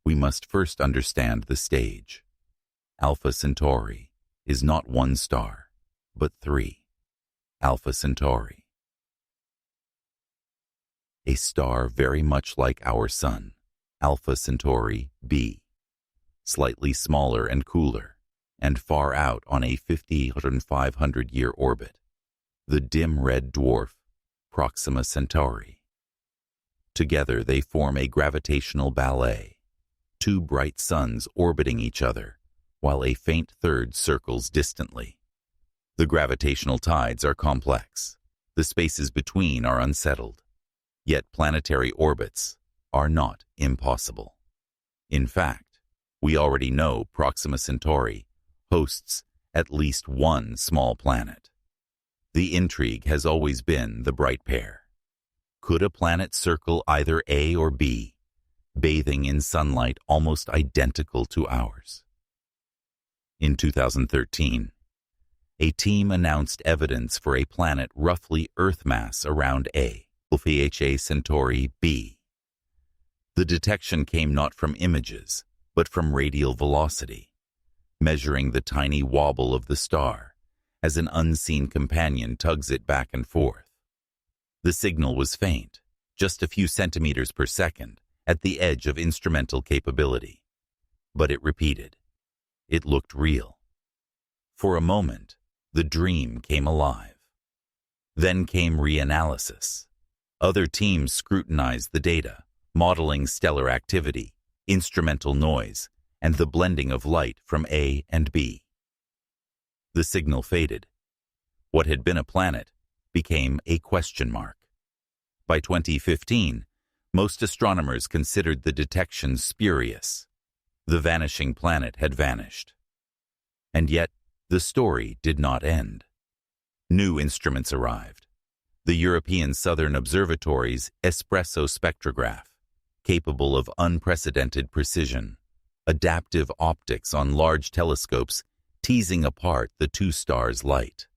we must first understand the stage. Alpha Centauri is not one star, but 3. Alpha Centauri. A star very much like our Sun, Alpha Centauri b, slightly smaller and cooler, and far out on a 500-year orbit, the dim red dwarf Proxima Centauri. Together they form a gravitational ballet, 2 bright suns orbiting each other, while a faint third circles distantly. The gravitational tides are complex, the spaces between are unsettled, yet planetary orbits are not impossible. In fact, we already know Proxima Centauri hosts at least one small planet. The intrigue has always been the bright pair. Could a planet circle either A or B, bathing in sunlight almost identical to ours? In 2013, a team announced evidence for a planet roughly Earth mass around A, Alpha Centauri b. The detection came not from images, but from radial velocity, measuring the tiny wobble of the star as an unseen companion tugs it back and forth. The signal was faint, just a few centimeters per second, at the edge of instrumental capability. But it repeated. It looked real. For a moment, the dream came alive. Then came reanalysis. Other teams scrutinized the data, modeling stellar activity, instrumental noise, and the blending of light from A and B. The signal faded. What had been a planet became a question mark. By 2015, most astronomers considered the detection spurious. The vanishing planet had vanished. And yet, the story did not end. New instruments arrived. The European Southern Observatory's espresso spectrograph, capable of unprecedented precision, adaptive optics on large telescopes teasing apart the 2 stars' light.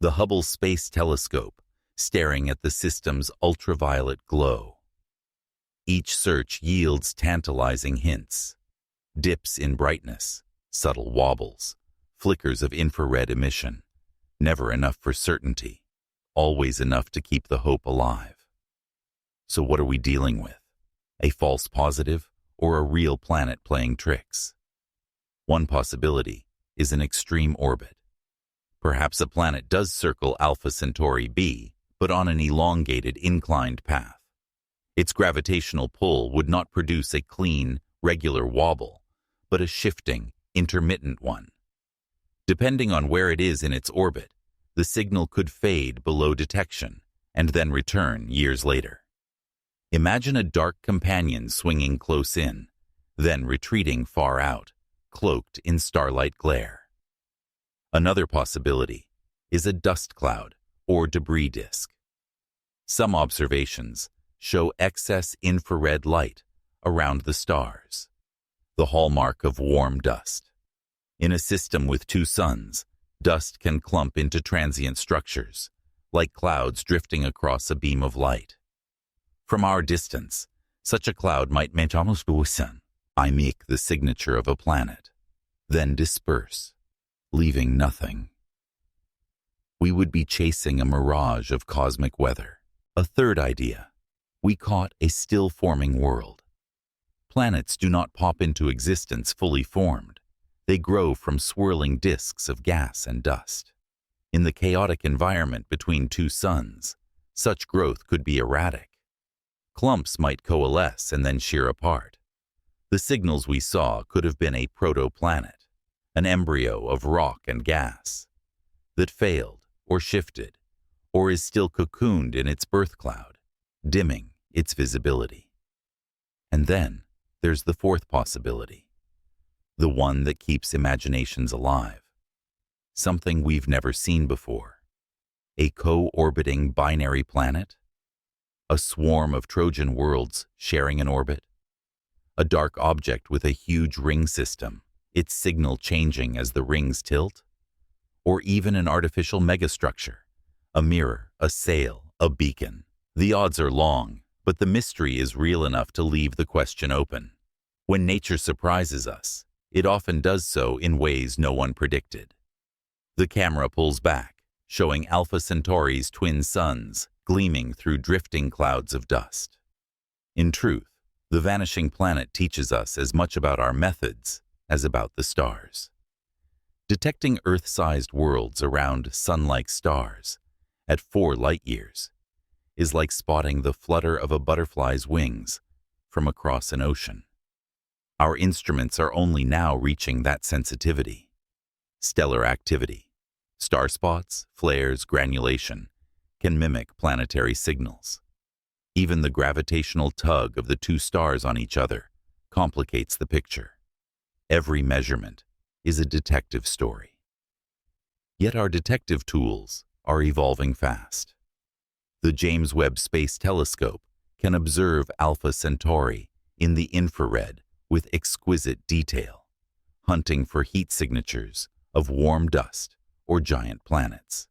The Webb Space Telescope, staring at the system's ultraviolet glow. Each search yields tantalizing hints. Dips in brightness, subtle wobbles, flickers of infrared emission. Never enough for certainty, always enough to keep the hope alive. So what are we dealing with? A false positive or a real planet playing tricks. One possibility is an extreme orbit. Perhaps a planet does circle Alpha Centauri b, but on an elongated, inclined path. Its gravitational pull would not produce a clean, regular wobble, but a shifting, intermittent one. Depending on where it is in its orbit, the signal could fade below detection and then return years later. Imagine a dark companion swinging close in, then retreating far out, cloaked in starlight glare. Another possibility is a dust cloud or debris disk. Some observations show excess infrared light around the stars, the hallmark of warm dust. In a system with two suns, dust can clump into transient structures, like clouds drifting across a beam of light. From our distance, such a cloud might mimic the signature of a planet, then disperse, leaving nothing. We would be chasing a mirage of cosmic weather. A third idea: we caught a still-forming world. Planets do not pop into existence fully formed. They grow from swirling disks of gas and dust. In the chaotic environment between two suns, such growth could be erratic. Clumps might coalesce and then shear apart. The signals we saw could have been a protoplanet, an embryo of rock and gas, that failed or shifted, or is still cocooned in its birth cloud, dimming its visibility. And then there's the fourth possibility, the one that keeps imaginations alive. Something we've never seen before. A co-orbiting binary planet? A swarm of Trojan worlds sharing an orbit? A dark object with a huge ring system, its signal changing as the rings tilt? Or even an artificial megastructure, a mirror, a sail, a beacon? The odds are long, but the mystery is real enough to leave the question open. When nature surprises us, it often does so in ways no one predicted. The camera pulls back, showing Alpha Centauri's twin suns gleaming through drifting clouds of dust. In truth, the vanishing planet teaches us as much about our methods as about the stars. Detecting Earth-sized worlds around sun-like stars at 4 light-years is like spotting the flutter of a butterfly's wings from across an ocean. Our instruments are only now reaching that sensitivity. Stellar activity, star spots, flares, granulation, can mimic planetary signals. Even the gravitational tug of the two stars on each other complicates the picture. Every measurement is a detective story. Yet our detective tools are evolving fast. The James Webb Space Telescope can observe Alpha Centauri in the infrared with exquisite detail, hunting for heat signatures of warm dust or giant planets.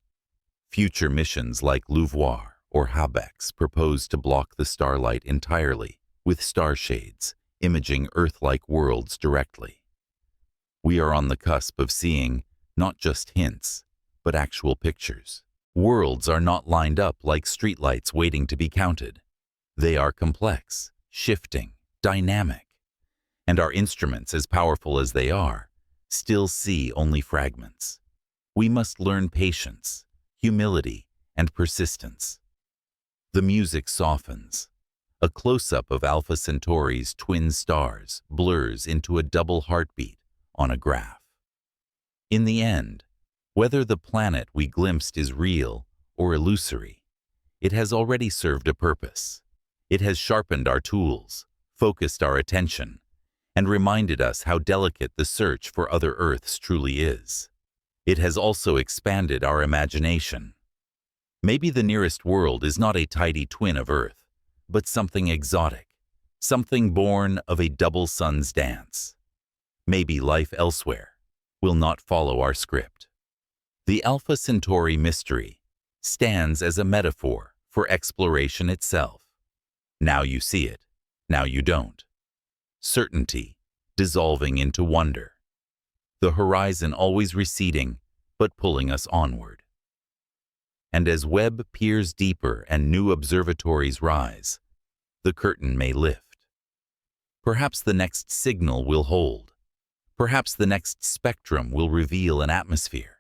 Future missions like LUVOIR or HABEX propose to block the starlight entirely with star shades, imaging Earth-like worlds directly. We are on the cusp of seeing not just hints, but actual pictures. Worlds are not lined up like streetlights waiting to be counted. They are complex, shifting, dynamic. And our instruments, as powerful as they are, still see only fragments. We must learn patience, humility, and persistence. The music softens. A close-up of Alpha Centauri's twin stars blurs into a double heartbeat on a graph. In the end, whether the planet we glimpsed is real or illusory, it has already served a purpose. It has sharpened our tools, focused our attention, and reminded us how delicate the search for other Earths truly is. It has also expanded our imagination. Maybe the nearest world is not a tidy twin of Earth, but something exotic, something born of a double sun's dance. Maybe life elsewhere will not follow our script. The Alpha Centauri mystery stands as a metaphor for exploration itself. Now you see it, now you don't. Certainty dissolving into wonder. The horizon always receding, but pulling us onward. And as Webb peers deeper and new observatories rise, the curtain may lift. Perhaps the next signal will hold. Perhaps the next spectrum will reveal an atmosphere,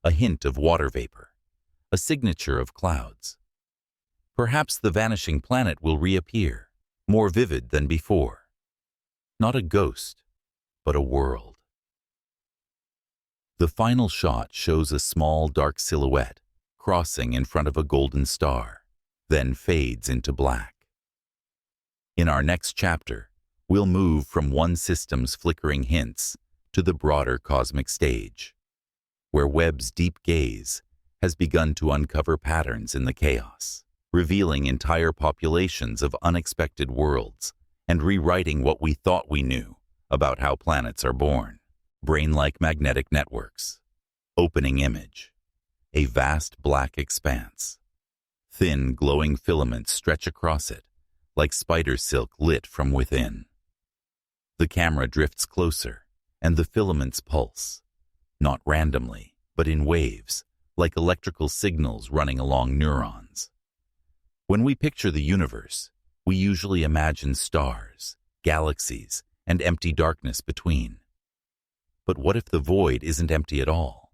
a hint of water vapor, a signature of clouds. Perhaps the vanishing planet will reappear, more vivid than before. Not a ghost, but a world. The final shot shows a small dark silhouette crossing in front of a golden star, then fades into black. In our next chapter, we'll move from one system's flickering hints to the broader cosmic stage, where Webb's deep gaze has begun to uncover patterns in the chaos, revealing entire populations of unexpected worlds and rewriting what we thought we knew about how planets are born. Brain-like magnetic networks. Opening image. A vast black expanse. Thin, glowing filaments stretch across it, like spider silk lit from within. The camera drifts closer, and the filaments pulse, not randomly, but in waves, like electrical signals running along neurons. When we picture the universe, we usually imagine stars, galaxies, and empty darkness between. But what if the void isn't empty at all?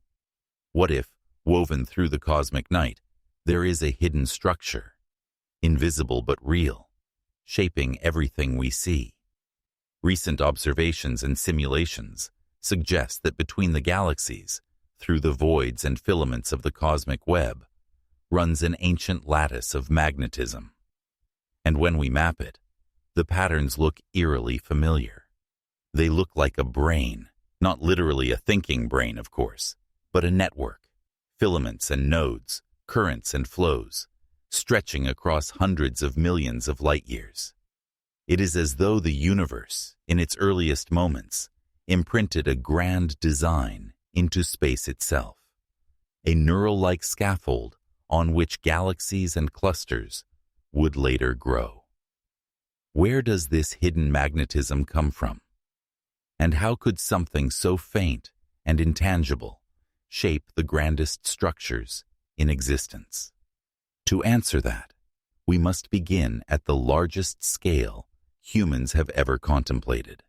What if, woven through the cosmic night, there is a hidden structure, invisible but real, shaping everything we see? Recent observations and simulations suggest that between the galaxies, through the voids and filaments of the cosmic web, runs an ancient lattice of magnetism. And when we map it, the patterns look eerily familiar. They look like a brain. Not literally a thinking brain, of course, but a network, filaments and nodes, currents and flows, stretching across hundreds of millions of light years. It is as though the universe, in its earliest moments, imprinted a grand design into space itself, a neural-like scaffold on which galaxies and clusters would later grow. Where does this hidden magnetism come from? And how could something so faint and intangible shape the grandest structures in existence? To answer that, we must begin at the largest scale humans have ever contemplated,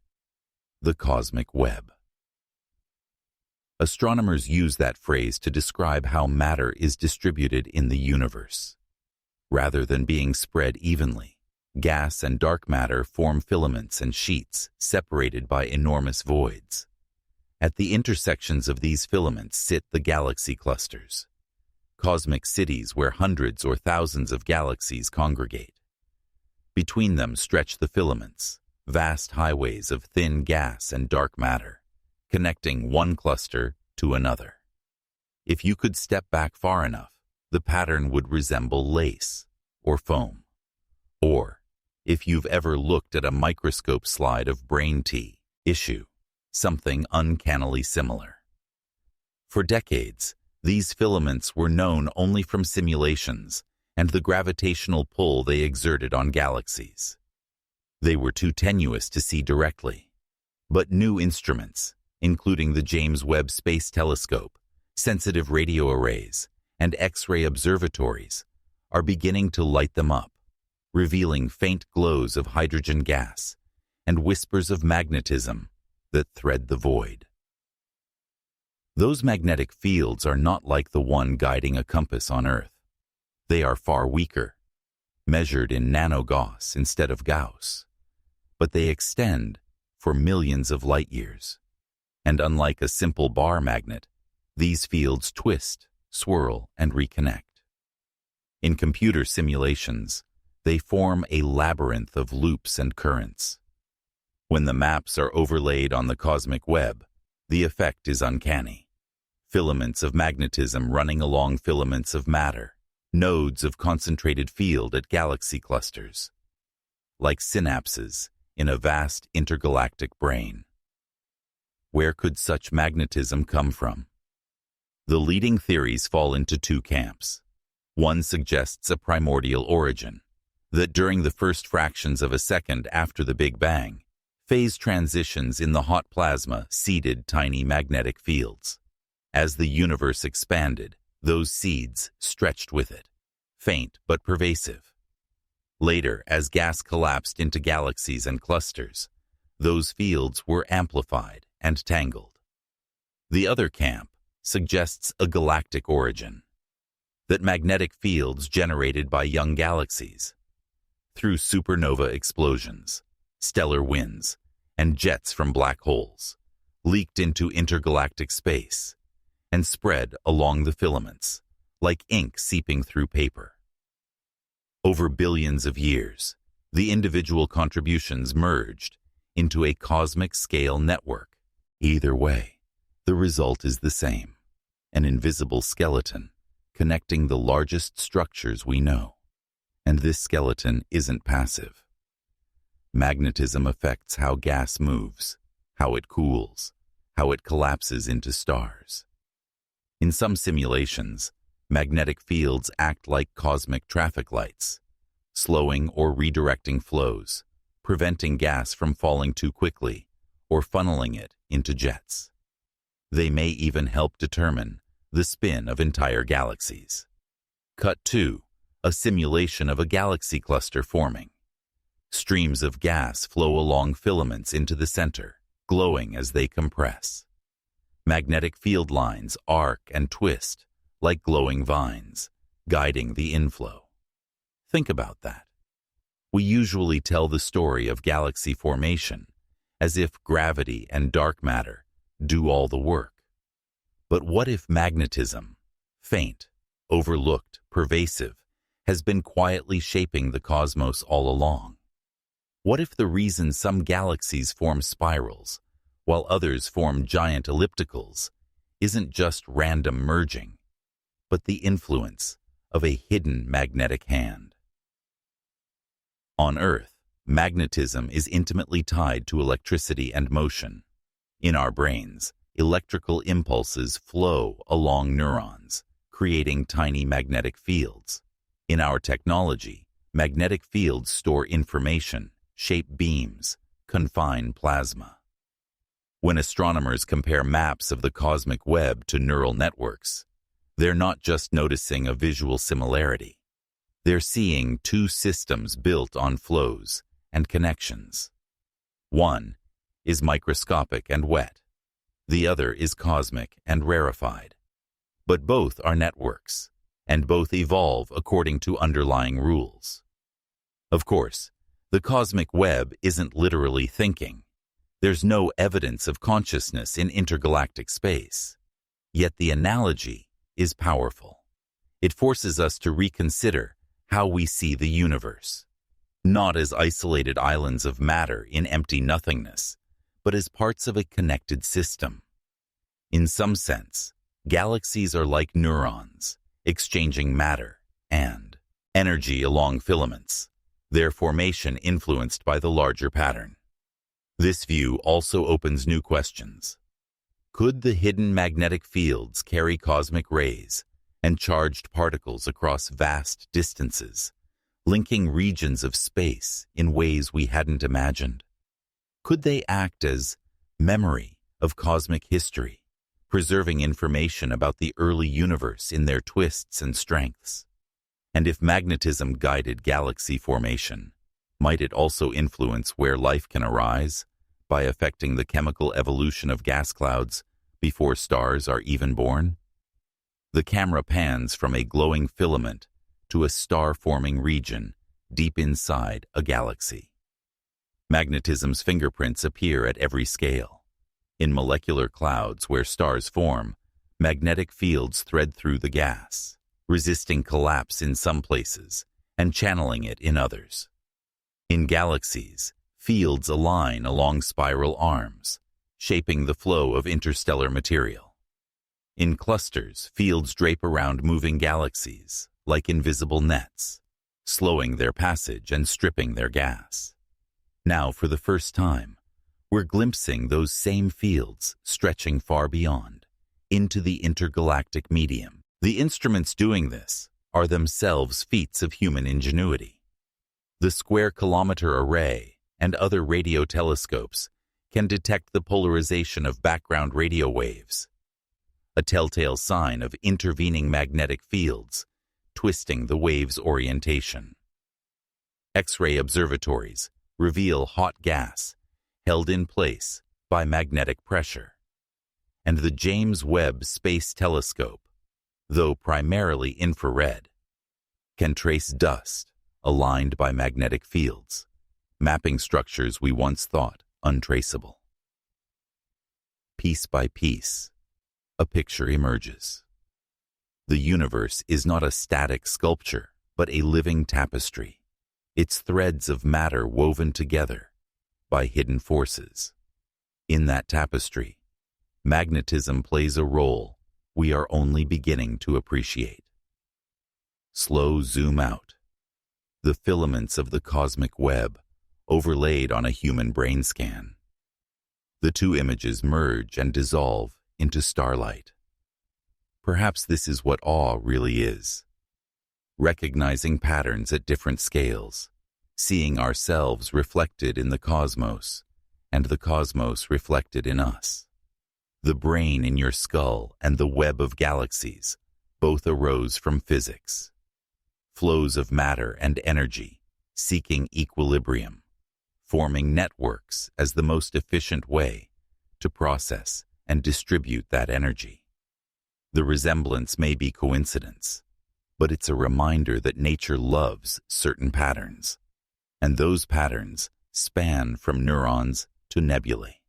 the cosmic web. Astronomers use that phrase to describe how matter is distributed in the universe. Rather than being spread evenly, gas and dark matter form filaments and sheets separated by enormous voids. At the intersections of these filaments sit the galaxy clusters, cosmic cities where hundreds or thousands of galaxies congregate. Between them stretch the filaments, vast highways of thin gas and dark matter, connecting one cluster to another. If you could step back far enough, the pattern would resemble lace or foam. Or, if you've ever looked at a microscope slide of brain tissue, something uncannily similar. For decades, these filaments were known only from simulations and the gravitational pull they exerted on galaxies. They were too tenuous to see directly, but new instruments, including the James Webb Space Telescope, sensitive radio arrays, and X-ray observatories, are beginning to light them up, revealing faint glows of hydrogen gas and whispers of magnetism that thread the void. Those magnetic fields are not like the one guiding a compass on Earth. They are far weaker, measured in nanogauss instead of Gauss, but they extend for millions of light years. And unlike a simple bar magnet, these fields twist, swirl, and reconnect. In computer simulations, they form a labyrinth of loops and currents. When the maps are overlaid on the cosmic web, the effect is uncanny. Filaments of magnetism running along filaments of matter, nodes of concentrated field at galaxy clusters, like synapses in a vast intergalactic brain. Where could such magnetism come from? The leading theories fall into two camps. One suggests a primordial origin, that during the first fractions of a second after the Big Bang, phase transitions in the hot plasma seeded tiny magnetic fields. As the universe expanded, those seeds stretched with it, faint but pervasive. Later, as gas collapsed into galaxies and clusters, those fields were amplified and tangled. The other camp suggests a galactic origin, that magnetic fields generated by young galaxies, through supernova explosions, stellar winds, and jets from black holes, leaked into intergalactic space and spread along the filaments, like ink seeping through paper. Over billions of years, the individual contributions merged into a cosmic-scale network. Either way, the result is the same, an invisible skeleton connecting the largest structures we know. And this skeleton isn't passive. Magnetism affects how gas moves, how it cools, how it collapses into stars. In some simulations, magnetic fields act like cosmic traffic lights, slowing or redirecting flows, preventing gas from falling too quickly or funneling it into jets. They may even help determine the spin of entire galaxies. Cut 2. A simulation of a galaxy cluster forming. Streams of gas flow along filaments into the center, glowing as they compress. Magnetic field lines arc and twist like glowing vines, guiding the inflow. Think about that. We usually tell the story of galaxy formation as if gravity and dark matter do all the work. But what if magnetism, faint, overlooked, pervasive, has been quietly shaping the cosmos all along? What if the reason some galaxies form spirals, while others form giant ellipticals, isn't just random merging, but the influence of a hidden magnetic hand? On Earth, magnetism is intimately tied to electricity and motion. In our brains, electrical impulses flow along neurons, creating tiny magnetic fields. In our technology, magnetic fields store information, shape beams, confine plasma. When astronomers compare maps of the cosmic web to neural networks, they're not just noticing a visual similarity. They're seeing two systems built on flows and connections. One is microscopic and wet. The other is cosmic and rarefied. But both are networks, and both evolve according to underlying rules. Of course, the cosmic web isn't literally thinking. There's no evidence of consciousness in intergalactic space. Yet the analogy is powerful. It forces us to reconsider how we see the universe, not as isolated islands of matter in empty nothingness, but as parts of a connected system. In some sense, galaxies are like neurons, exchanging matter and energy along filaments, their formation influenced by the larger pattern. This view also opens new questions. Could the hidden magnetic fields carry cosmic rays and charged particles across vast distances, linking regions of space in ways we hadn't imagined? Could they act as memory of cosmic history, preserving information about the early universe in their twists and strengths? And if magnetism guided galaxy formation, might it also influence where life can arise by affecting the chemical evolution of gas clouds before stars are even born? The camera pans from a glowing filament to a star-forming region deep inside a galaxy. Magnetism's fingerprints appear at every scale. In molecular clouds where stars form, magnetic fields thread through the gas, resisting collapse in some places and channeling it in others. In galaxies, fields align along spiral arms, shaping the flow of interstellar material. In clusters, fields drape around moving galaxies like invisible nets, slowing their passage and stripping their gas. Now, for the first time, we're glimpsing those same fields stretching far beyond, into the intergalactic medium. The instruments doing this are themselves feats of human ingenuity. The square-kilometer array and other radio telescopes can detect the polarization of background radio waves, a telltale sign of intervening magnetic fields twisting the wave's orientation. X-ray observatories reveal hot gas held in place by magnetic pressure. And the James Webb Space Telescope, though primarily infrared, can trace dust aligned by magnetic fields, mapping structures we once thought untraceable. Piece by piece, a picture emerges. The universe is not a static sculpture, but a living tapestry, its threads of matter woven together by hidden forces. In that tapestry, magnetism plays a role we are only beginning to appreciate. Slow zoom out. The filaments of the cosmic web overlaid on a human brain scan. The two images merge and dissolve into starlight. Perhaps this is what awe really is. Recognizing patterns at different scales, seeing ourselves reflected in the cosmos, and the cosmos reflected in us. The brain in your skull and the web of galaxies both arose from physics. Flows of matter and energy, seeking equilibrium, forming networks as the most efficient way to process and distribute that energy. The resemblance may be coincidence, but it's a reminder that nature loves certain patterns, and those patterns span from neurons to nebulae.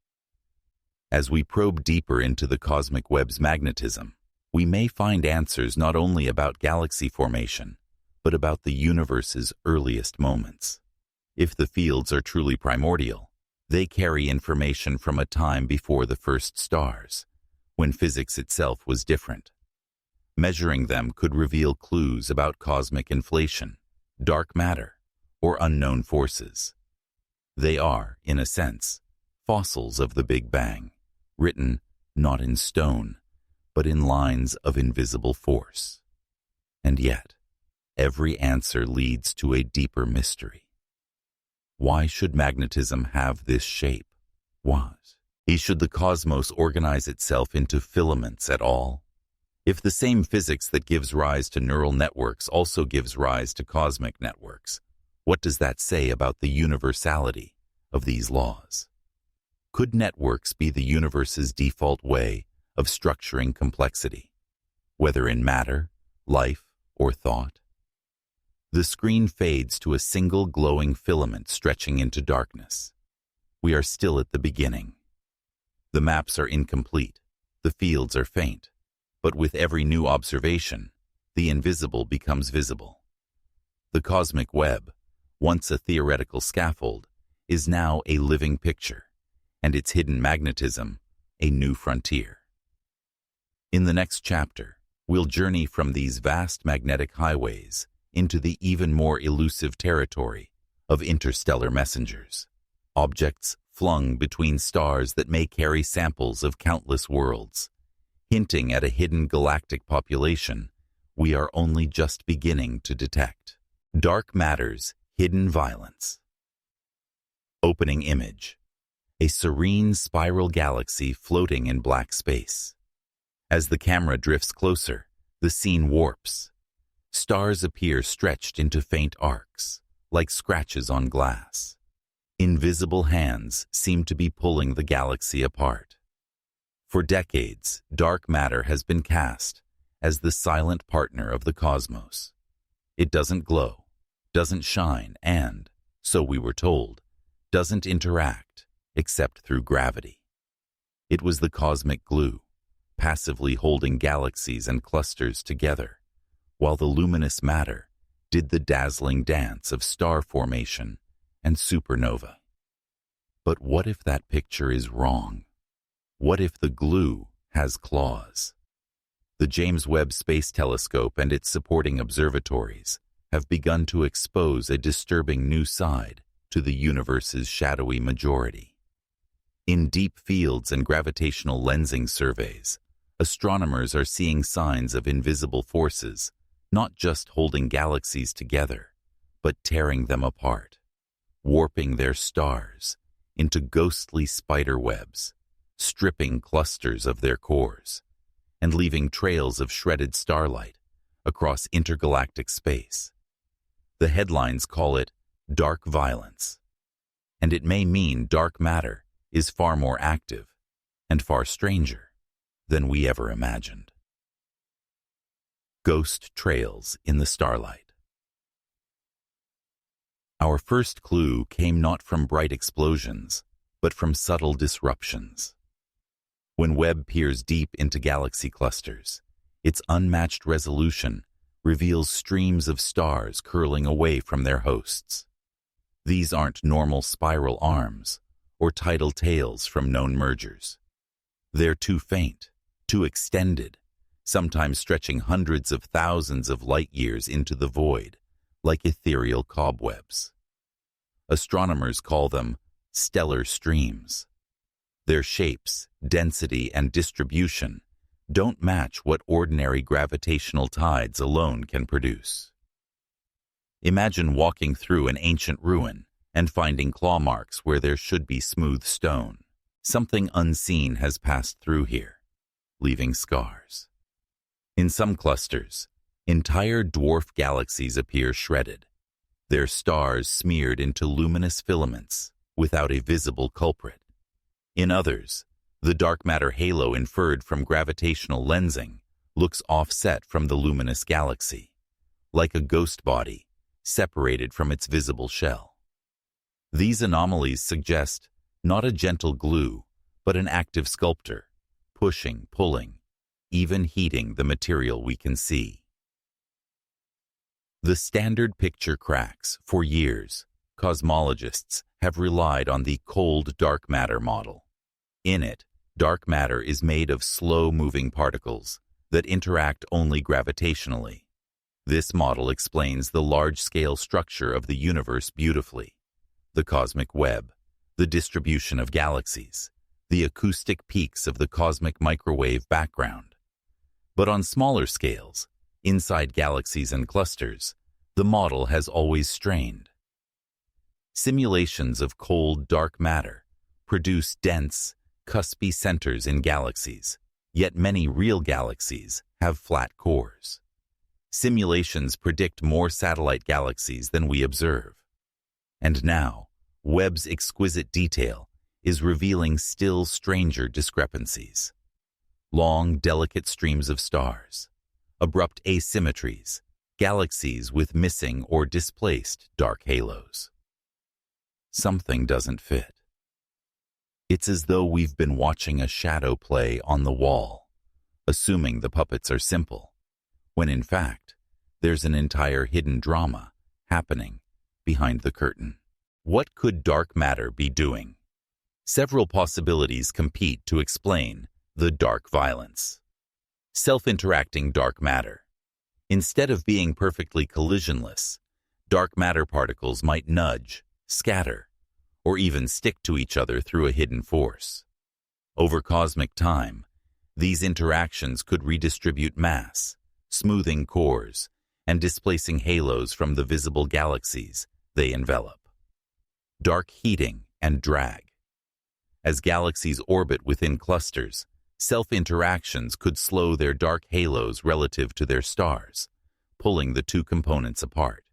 As we probe deeper into the cosmic web's magnetism, we may find answers not only about galaxy formation, but about the universe's earliest moments. If the fields are truly primordial, they carry information from a time before the first stars, when physics itself was different. Measuring them could reveal clues about cosmic inflation, dark matter, or unknown forces. They are, in a sense, fossils of the Big Bang, written not in stone, but in lines of invisible force. And yet, every answer leads to a deeper mystery. Why should magnetism have this shape? Why should the cosmos organize itself into filaments at all? If the same physics that gives rise to neural networks also gives rise to cosmic networks, what does that say about the universality of these laws? Could networks be the universe's default way of structuring complexity, whether in matter, life, or thought? The screen fades to a single glowing filament stretching into darkness. We are still at the beginning. The maps are incomplete, the fields are faint, but with every new observation, the invisible becomes visible. The cosmic web, once a theoretical scaffold, is now a living picture, and its hidden magnetism, a new frontier. In the next chapter, we'll journey from these vast magnetic highways into the even more elusive territory of interstellar messengers, objects flung between stars that may carry samples of countless worlds, hinting at a hidden galactic population we are only just beginning to detect. Dark matter's hidden violence. Opening image. A serene spiral galaxy floating in black space. As the camera drifts closer, the scene warps. Stars appear stretched into faint arcs, like scratches on glass. Invisible hands seem to be pulling the galaxy apart. For decades, dark matter has been cast as the silent partner of the cosmos. It doesn't glow, doesn't shine, and, so we were told, doesn't interact except through gravity. It was the cosmic glue, passively holding galaxies and clusters together, while the luminous matter did the dazzling dance of star formation and supernova. But what if that picture is wrong? What if the glue has claws? The James Webb Space Telescope and its supporting observatories have begun to expose a disturbing new side to the universe's shadowy majority. In deep fields and gravitational lensing surveys, astronomers are seeing signs of invisible forces, not just holding galaxies together, but tearing them apart, warping their stars into ghostly spider webs, stripping clusters of their cores, and leaving trails of shredded starlight across intergalactic space. The headlines call it dark violence. And it may mean dark matter is far more active and far stranger than we ever imagined. Ghost trails in the starlight. Our first clue came not from bright explosions, but from subtle disruptions. When Webb peers deep into galaxy clusters, its unmatched resolution reveals streams of stars curling away from their hosts. These aren't normal spiral arms or tidal tails from known mergers. They're too faint, too extended, sometimes stretching hundreds of thousands of light years into the void, like ethereal cobwebs. Astronomers call them stellar streams. Their shapes, density, and distribution don't match what ordinary gravitational tides alone can produce. Imagine walking through an ancient ruin and finding claw marks where there should be smooth stone. Something unseen has passed through here, leaving scars. In some clusters, entire dwarf galaxies appear shredded, their stars smeared into luminous filaments without a visible culprit. In others, the dark matter halo inferred from gravitational lensing looks offset from the luminous galaxy, like a ghost body separated from its visible shell. These anomalies suggest not a gentle glue, but an active sculptor, pushing, pulling, even heating the material we can see. The standard picture cracks. For years, cosmologists have relied on the cold dark matter model. In it, dark matter is made of slow-moving particles that interact only gravitationally. This model explains the large-scale structure of the universe beautifully: the cosmic web, the distribution of galaxies, the acoustic peaks of the cosmic microwave background. But on smaller scales, inside galaxies and clusters, the model has always strained. Simulations of cold, dark matter produce dense, cuspy centers in galaxies, yet many real galaxies have flat cores. Simulations predict more satellite galaxies than we observe. And now, Webb's exquisite detail is revealing still stranger discrepancies. Long, delicate streams of stars, abrupt asymmetries, galaxies with missing or displaced dark halos. Something doesn't fit. It's as though we've been watching a shadow play on the wall, assuming the puppets are simple, when in fact, there's an entire hidden drama happening behind the curtain. What could dark matter be doing? Several possibilities compete to explain the dark violence. Self-interacting dark matter. Instead of being perfectly collisionless, dark matter particles might nudge, scatter, or even stick to each other through a hidden force. Over cosmic time, these interactions could redistribute mass, smoothing cores, and displacing halos from the visible galaxies they envelop. Dark heating and drag. As galaxies orbit within clusters, self-interactions could slow their dark halos relative to their stars, pulling the two components apart.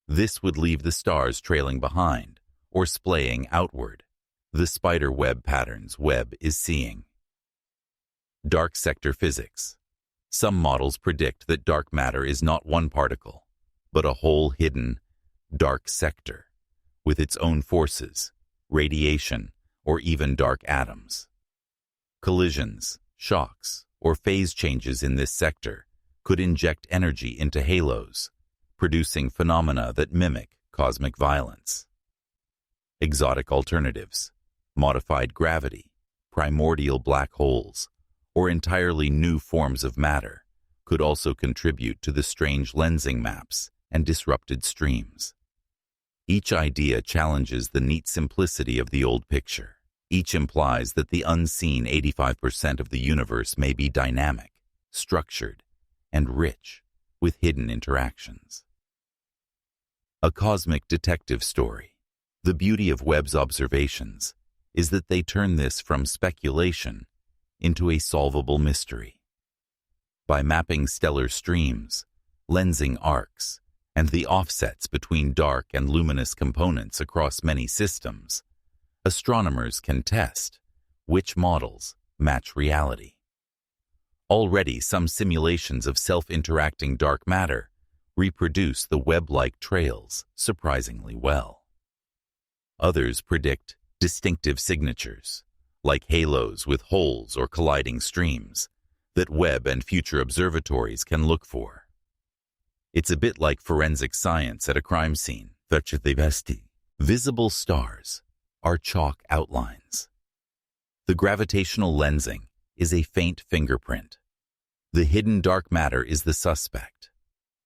This would leave the stars trailing behind or splaying outward, the spider web patterns Webb is seeing. Dark sector physics. Some models predict that dark matter is not one particle, but a whole hidden dark sector, with its own forces, radiation, or even dark atoms. Collisions, shocks, or phase changes in this sector could inject energy into halos, producing phenomena that mimic cosmic violence. Exotic alternatives, modified gravity, primordial black holes, or entirely new forms of matter could also contribute to the strange lensing maps and disrupted streams. Each idea challenges the neat simplicity of the old picture. Each implies that the unseen 85% of the universe may be dynamic, structured, and rich with hidden interactions. A cosmic detective story. The beauty of Webb's observations is that they turn this from speculation into a solvable mystery. By mapping stellar streams, lensing arcs, and the offsets between dark and luminous components across many systems, astronomers can test which models match reality. Already, some simulations of self-interacting dark matter reproduce the Webb-like trails surprisingly well. Others predict distinctive signatures, like halos with holes or colliding streams, that Webb and future observatories can look for. It's a bit like forensic science at a crime scene. Visible stars are chalk outlines. The gravitational lensing is a faint fingerprint. The hidden dark matter is the suspect,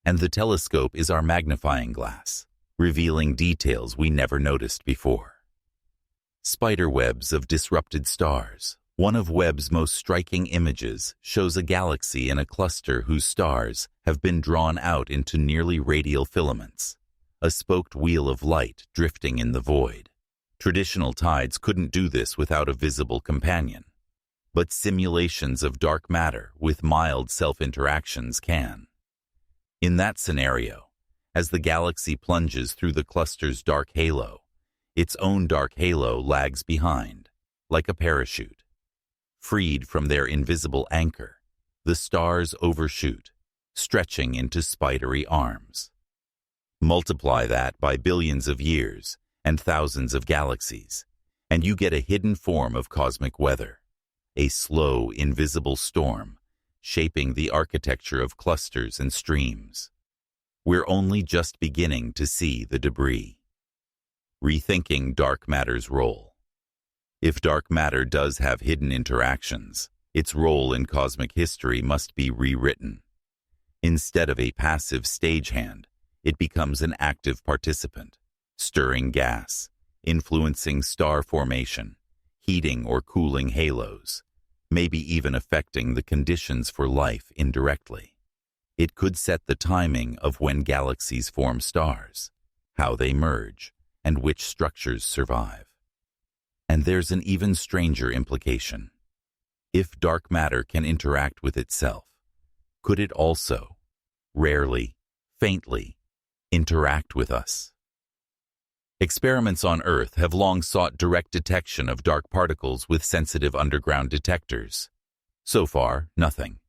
and the telescope is our magnifying glass, revealing details we never noticed before. Spiderwebs of disrupted stars. One of Webb's most striking images shows a galaxy in a cluster whose stars have been drawn out into nearly radial filaments, a spoked wheel of light drifting in the void. Traditional tides couldn't do this without a visible companion, but simulations of dark matter with mild self-interactions can. In that scenario, as the galaxy plunges through the cluster's dark halo, its own dark halo lags behind, like a parachute. Freed from their invisible anchor, the stars overshoot, stretching into spidery arms. Multiply that by billions of years and thousands of galaxies, and you get a hidden form of cosmic weather, a slow, invisible storm shaping the architecture of clusters and streams. We're only just beginning to see the debris. Rethinking dark matter's role. If dark matter does have hidden interactions, its role in cosmic history must be rewritten. Instead of a passive stagehand, it becomes an active participant, stirring gas, influencing star formation, heating or cooling halos, maybe even affecting the conditions for life indirectly. It could set the timing of when galaxies form stars, how they merge, and which structures survive. And there's an even stranger implication. If dark matter can interact with itself, could it also, rarely, faintly, interact with us? Experiments on Earth have long sought direct detection of dark particles with sensitive underground detectors. So far, nothing.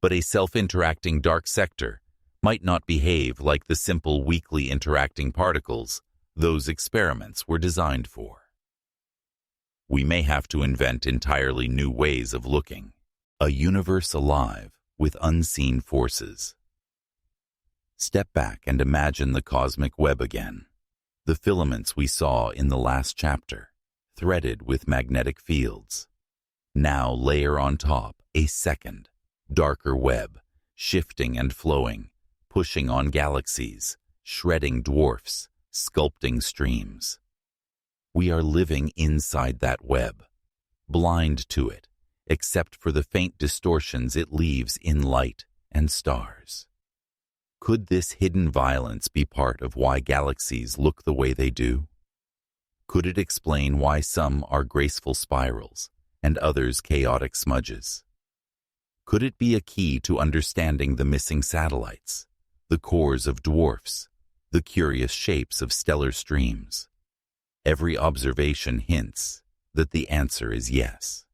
But a self-interacting dark sector might not behave like the simple weakly interacting particles those experiments were designed for. We may have to invent entirely new ways of looking, a universe alive with unseen forces. Step back and imagine the cosmic web again, the filaments we saw in the last chapter, threaded with magnetic fields. Now layer on top a second, darker web, shifting and flowing, pushing on galaxies, shredding dwarfs, sculpting streams. We are living inside that web, blind to it, except for the faint distortions it leaves in light and stars. Could this hidden violence be part of why galaxies look the way they do? Could it explain why some are graceful spirals and others chaotic smudges? Could it be a key to understanding the missing satellites, the cores of dwarfs, the curious shapes of stellar streams? Every observation hints that the answer is yes.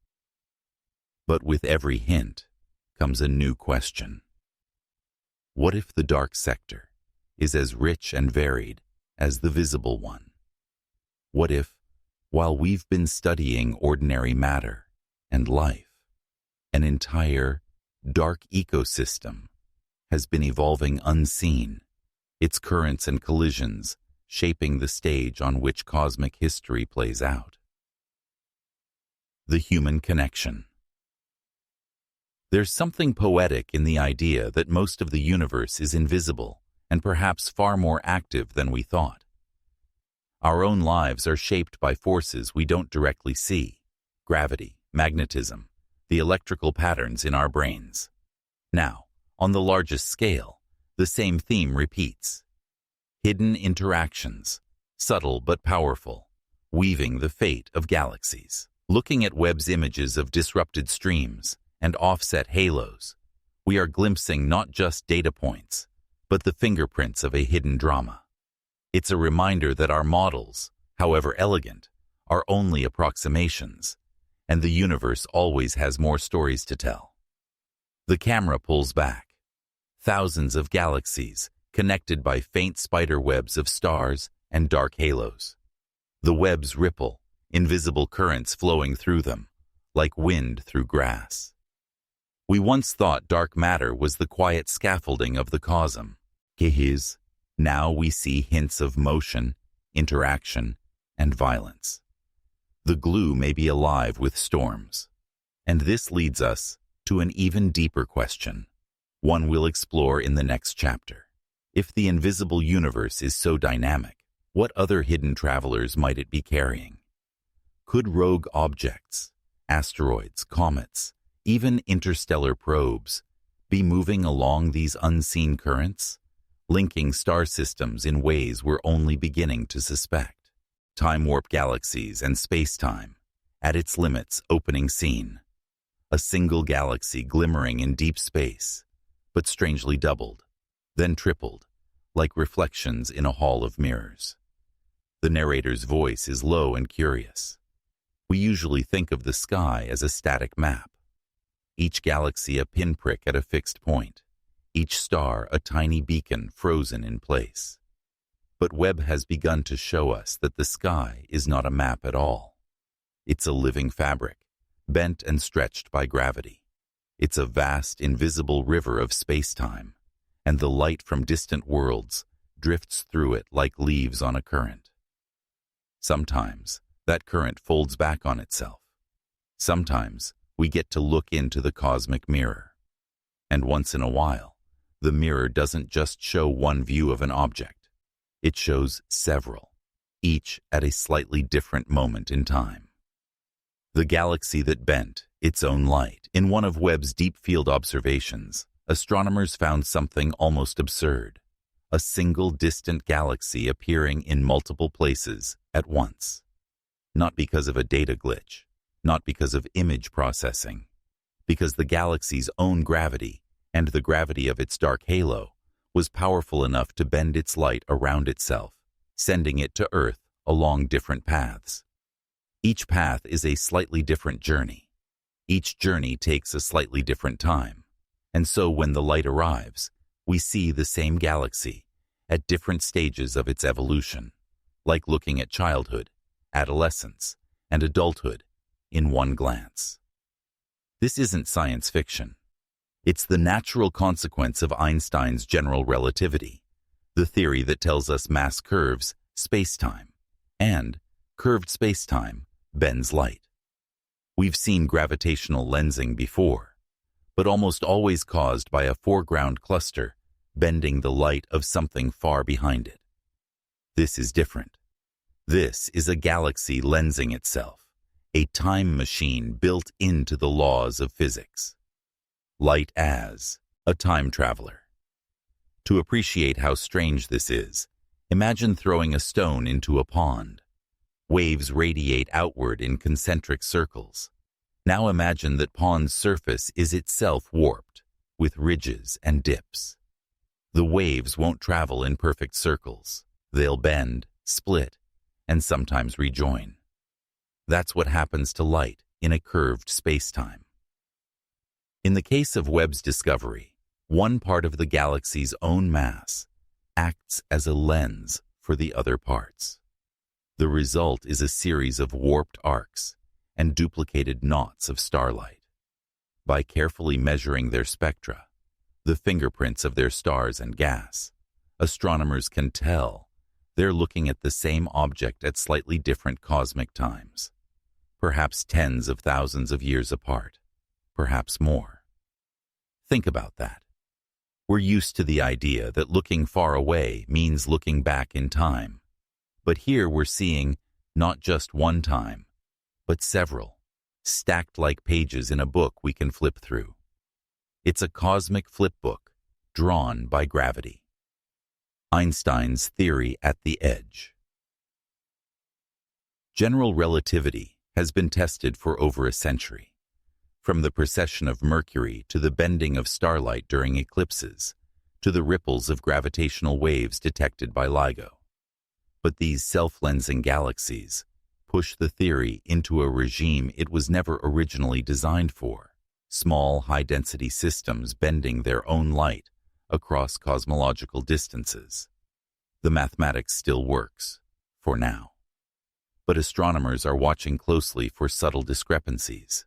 But with every hint comes a new question. What if the dark sector is as rich and varied as the visible one? What if, while we've been studying ordinary matter and life, an entire dark ecosystem has been evolving unseen, its currents and collisions shaping the stage on which cosmic history plays out? The human connection. There's something poetic in the idea that most of the universe is invisible and perhaps far more active than we thought. Our own lives are shaped by forces we don't directly see: gravity, magnetism, the electrical patterns in our brains. Now, on the largest scale, the same theme repeats. Hidden interactions, subtle but powerful, weaving the fate of galaxies. Looking at Webb's images of disrupted streams and offset halos, we are glimpsing not just data points, but the fingerprints of a hidden drama. It's a reminder that our models, however elegant, are only approximations, and the universe always has more stories to tell. The camera pulls back. Thousands of galaxies, connected by faint spider webs of stars and dark halos. The webs ripple, invisible currents flowing through them, like wind through grass. We once thought dark matter was the quiet scaffolding of the cosmos. Now we see hints of motion, interaction, and violence. The glue may be alive with storms. And this leads us to an even deeper question, one we'll explore in the next chapter. If the invisible universe is so dynamic, what other hidden travelers might it be carrying? Could rogue objects, asteroids, comets, even interstellar probes, be moving along these unseen currents, linking star systems in ways we're only beginning to suspect? Time-warp galaxies and space-time, at its limits, opening scene. A single galaxy glimmering in deep space, but strangely doubled, then tripled, like reflections in a hall of mirrors. The narrator's voice is low and curious. We usually think of the sky as a static map. Each galaxy a pinprick at a fixed point, each star a tiny beacon frozen in place. But Webb has begun to show us that the sky is not a map at all. It's a living fabric, bent and stretched by gravity. It's a vast, invisible river of space-time, and the light from distant worlds drifts through it like leaves on a current. Sometimes, that current folds back on itself. Sometimes, we get to look into the cosmic mirror. And once in a while, the mirror doesn't just show one view of an object. It shows several, each at a slightly different moment in time. The galaxy that bent its own light. In one of Webb's deep field observations, astronomers found something almost absurd: a single distant galaxy appearing in multiple places at once. Not because of a data glitch, not because of image processing, because the galaxy's own gravity and the gravity of its dark halo was powerful enough to bend its light around itself, sending it to Earth along different paths. Each path is a slightly different journey. Each journey takes a slightly different time. And so when the light arrives, we see the same galaxy at different stages of its evolution, like looking at childhood, adolescence, and adulthood in one glance. This isn't science fiction. It's the natural consequence of Einstein's general relativity, the theory that tells us mass curves space-time, and curved space-time bends light. We've seen gravitational lensing before, but almost always caused by a foreground cluster bending the light of something far behind it. This is different. This is a galaxy lensing itself, a time machine built into the laws of physics. Light as a time traveler. To appreciate how strange this is, imagine throwing a stone into a pond. Waves radiate outward in concentric circles. Now imagine that pond's surface is itself warped, with ridges and dips. The waves won't travel in perfect circles. They'll bend, split, and sometimes rejoin. That's what happens to light in a curved space-time. In the case of Webb's discovery, one part of the galaxy's own mass acts as a lens for the other parts. The result is a series of warped arcs and duplicated knots of starlight. By carefully measuring their spectra, the fingerprints of their stars and gas, astronomers can tell they're looking at the same object at slightly different cosmic times, perhaps tens of thousands of years apart, perhaps more. Think about that. We're used to the idea that looking far away means looking back in time. But here we're seeing not just one time, but several, stacked like pages in a book we can flip through. It's a cosmic flipbook, drawn by gravity. Einstein's theory at the edge. General relativity has been tested for over a century. From the precession of Mercury to the bending of starlight during eclipses, to the ripples of gravitational waves detected by LIGO. But these self-lensing galaxies push the theory into a regime it was never originally designed for: small, high-density systems bending their own light across cosmological distances. The mathematics still works, for now. But astronomers are watching closely for subtle discrepancies,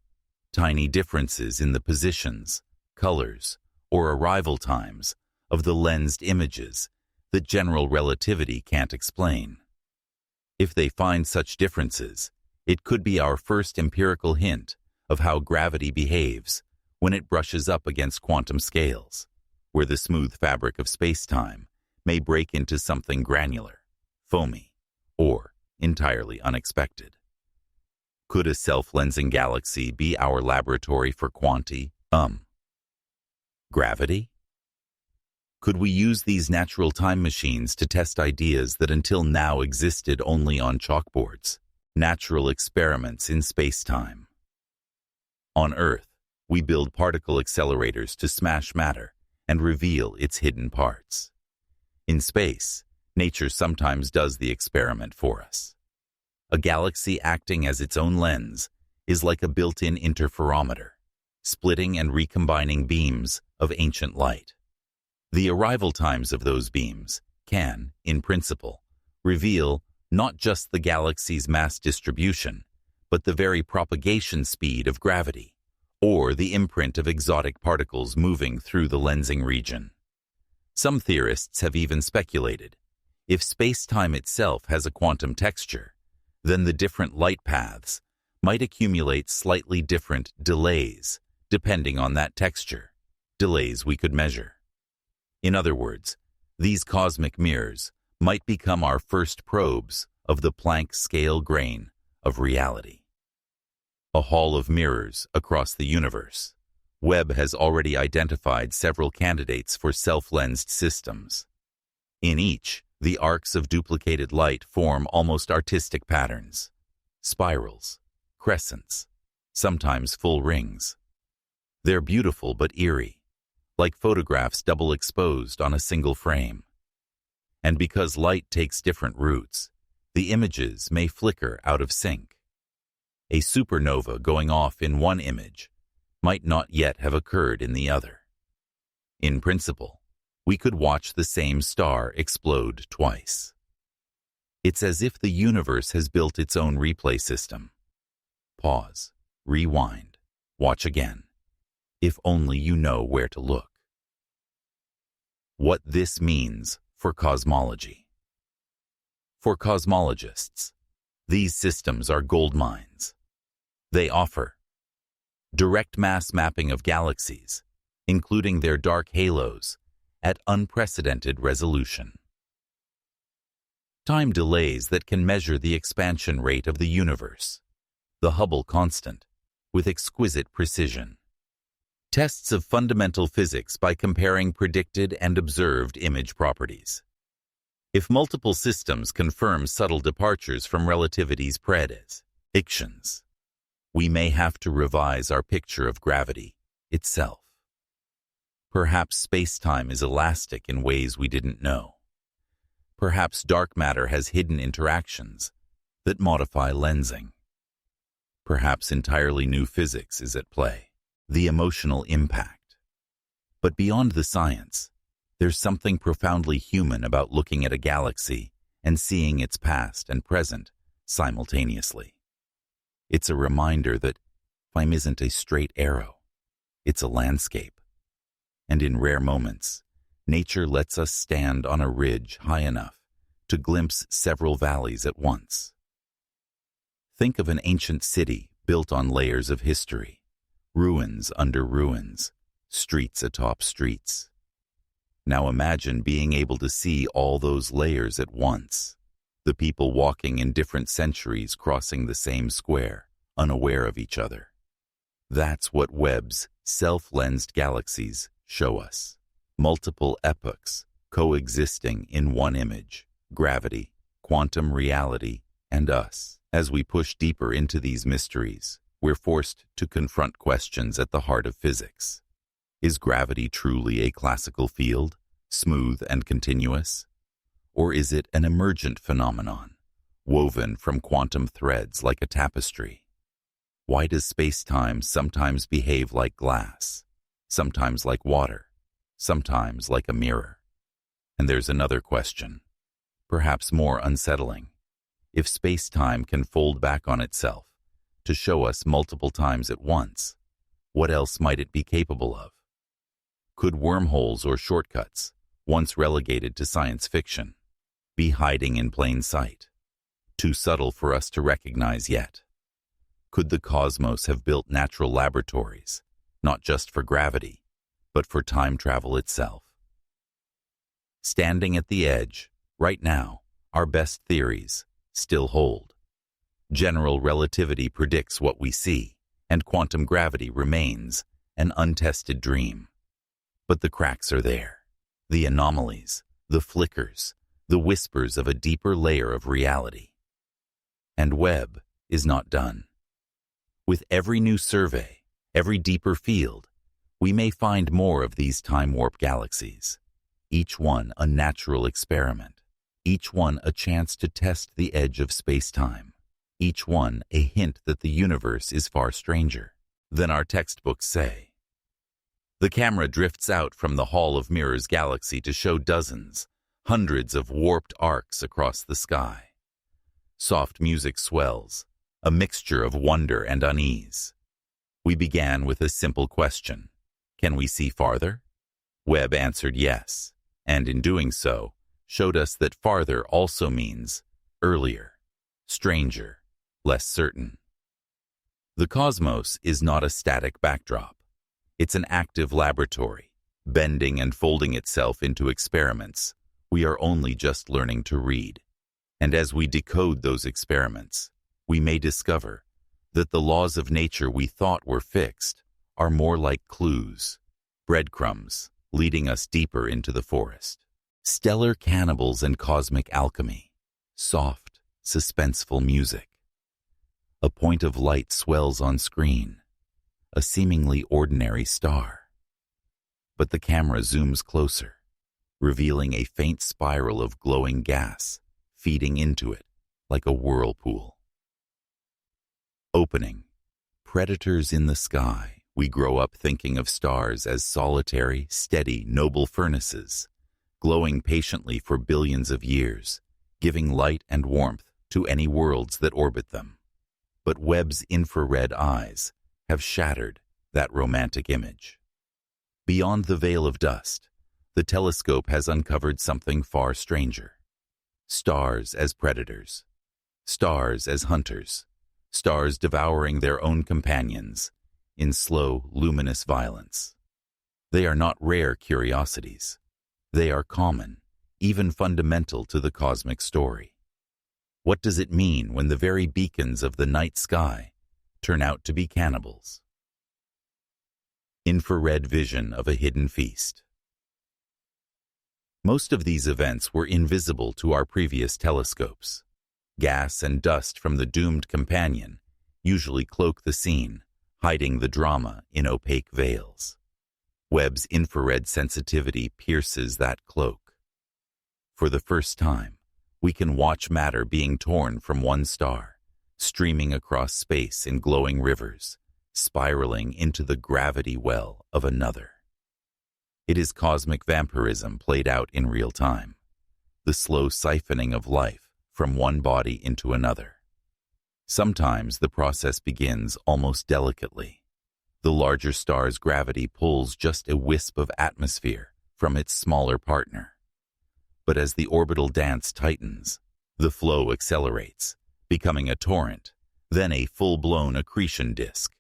tiny differences in the positions, colors, or arrival times of the lensed images that general relativity can't explain. If they find such differences, it could be our first empirical hint of how gravity behaves when it brushes up against quantum scales, where the smooth fabric of space-time may break into something granular, foamy, or entirely unexpected. Could a self-lensing galaxy be our laboratory for gravity? Could we use these natural time machines to test ideas that until now existed only on chalkboards, natural experiments in space-time? On Earth, we build particle accelerators to smash matter and reveal its hidden parts. In space, nature sometimes does the experiment for us. A galaxy acting as its own lens is like a built-in interferometer, splitting and recombining beams of ancient light. The arrival times of those beams can, in principle, reveal not just the galaxy's mass distribution, but the very propagation speed of gravity, or the imprint of exotic particles moving through the lensing region. Some theorists have even speculated, if space-time itself has a quantum texture, then the different light paths might accumulate slightly different delays depending on that texture, delays we could measure. In other words, these cosmic mirrors might become our first probes of the Planck scale grain of reality. A hall of mirrors across the universe, Webb has already identified several candidates for self-lensed systems. In each, the arcs of duplicated light form almost artistic patterns: spirals, crescents, sometimes full rings. They're beautiful but eerie, like photographs double exposed on a single frame. And because light takes different routes, the images may flicker out of sync. A supernova going off in one image might not yet have occurred in the other. In principle, we could watch the same star explode twice. It's as if the universe has built its own replay system. Pause, rewind, watch again, if only you know where to look. What this means for cosmology. For cosmologists, these systems are gold mines. They offer direct mass mapping of galaxies, including their dark halos, at unprecedented resolution. Time delays that can measure the expansion rate of the universe, the Hubble constant, with exquisite precision. Tests of fundamental physics by comparing predicted and observed image properties. If multiple systems confirm subtle departures from relativity's predictions, we may have to revise our picture of gravity itself. Perhaps space-time is elastic in ways we didn't know. Perhaps dark matter has hidden interactions that modify lensing. Perhaps entirely new physics is at play, the emotional impact. But beyond the science, there's something profoundly human about looking at a galaxy and seeing its past and present simultaneously. It's a reminder that time isn't a straight arrow, it's a landscape. And in rare moments, nature lets us stand on a ridge high enough to glimpse several valleys at once. Think of an ancient city built on layers of history, ruins under ruins, streets atop streets. Now imagine being able to see all those layers at once, the people walking in different centuries crossing the same square, unaware of each other. That's what Webb's self-lensed galaxies show us. Multiple epochs coexisting in one image: gravity, quantum reality, and us. As we push deeper into these mysteries, we're forced to confront questions at the heart of physics. Is gravity truly a classical field, smooth and continuous? Or is it an emergent phenomenon, woven from quantum threads like a tapestry? Why does space-time sometimes behave like glass, sometimes like water, sometimes like a mirror? And there's another question, perhaps more unsettling. If space-time can fold back on itself to show us multiple times at once, what else might it be capable of? Could wormholes or shortcuts, once relegated to science fiction, be hiding in plain sight, too subtle for us to recognize yet? Could the cosmos have built natural laboratories, not just for gravity, but for time travel itself? Standing at the edge, right now, our best theories still hold. General relativity predicts what we see, and quantum gravity remains an untested dream. But the cracks are there, the anomalies, the flickers, the whispers of a deeper layer of reality. And Webb is not done. With every new survey, every deeper field, we may find more of these time-warp galaxies, each one a natural experiment, each one a chance to test the edge of space-time, each one a hint that the universe is far stranger than our textbooks say. The camera drifts out from the Hall of Mirrors galaxy to show dozens, hundreds of warped arcs across the sky. Soft music swells, a mixture of wonder and unease. We began with a simple question. Can we see farther? Webb answered yes, and in doing so, showed us that farther also means earlier, stranger, less certain. The cosmos is not a static backdrop. It's an active laboratory, bending and folding itself into experiments we are only just learning to read. And as we decode those experiments, we may discover that the laws of nature we thought were fixed are more like clues, breadcrumbs leading us deeper into the forest. Stellar cannibals and cosmic alchemy, soft, suspenseful music. A point of light swells on screen, a seemingly ordinary star. But the camera zooms closer, revealing a faint spiral of glowing gas feeding into it like a whirlpool. Opening. Predators in the sky. We grow up thinking of stars as solitary, steady, noble furnaces, glowing patiently for billions of years, giving light and warmth to any worlds that orbit them. But Webb's infrared eyes have shattered that romantic image. Beyond the veil of dust, the telescope has uncovered something far stranger. Stars as predators, stars as hunters, stars devouring their own companions in slow, luminous violence. They are not rare curiosities. They are common, even fundamental to the cosmic story. What does it mean when the very beacons of the night sky turn out to be cannibals? Infrared vision of a hidden feast. Most of these events were invisible to our previous telescopes. Gas and dust from the doomed companion usually cloak the scene, hiding the drama in opaque veils. Webb's infrared sensitivity pierces that cloak. For the first time, we can watch matter being torn from one star, streaming across space in glowing rivers, spiraling into the gravity well of another. It is cosmic vampirism played out in real time, the slow siphoning of life from one body into another. Sometimes the process begins almost delicately. The larger star's gravity pulls just a wisp of atmosphere from its smaller partner. But as the orbital dance tightens, the flow accelerates, becoming a torrent, then a full-blown accretion disk,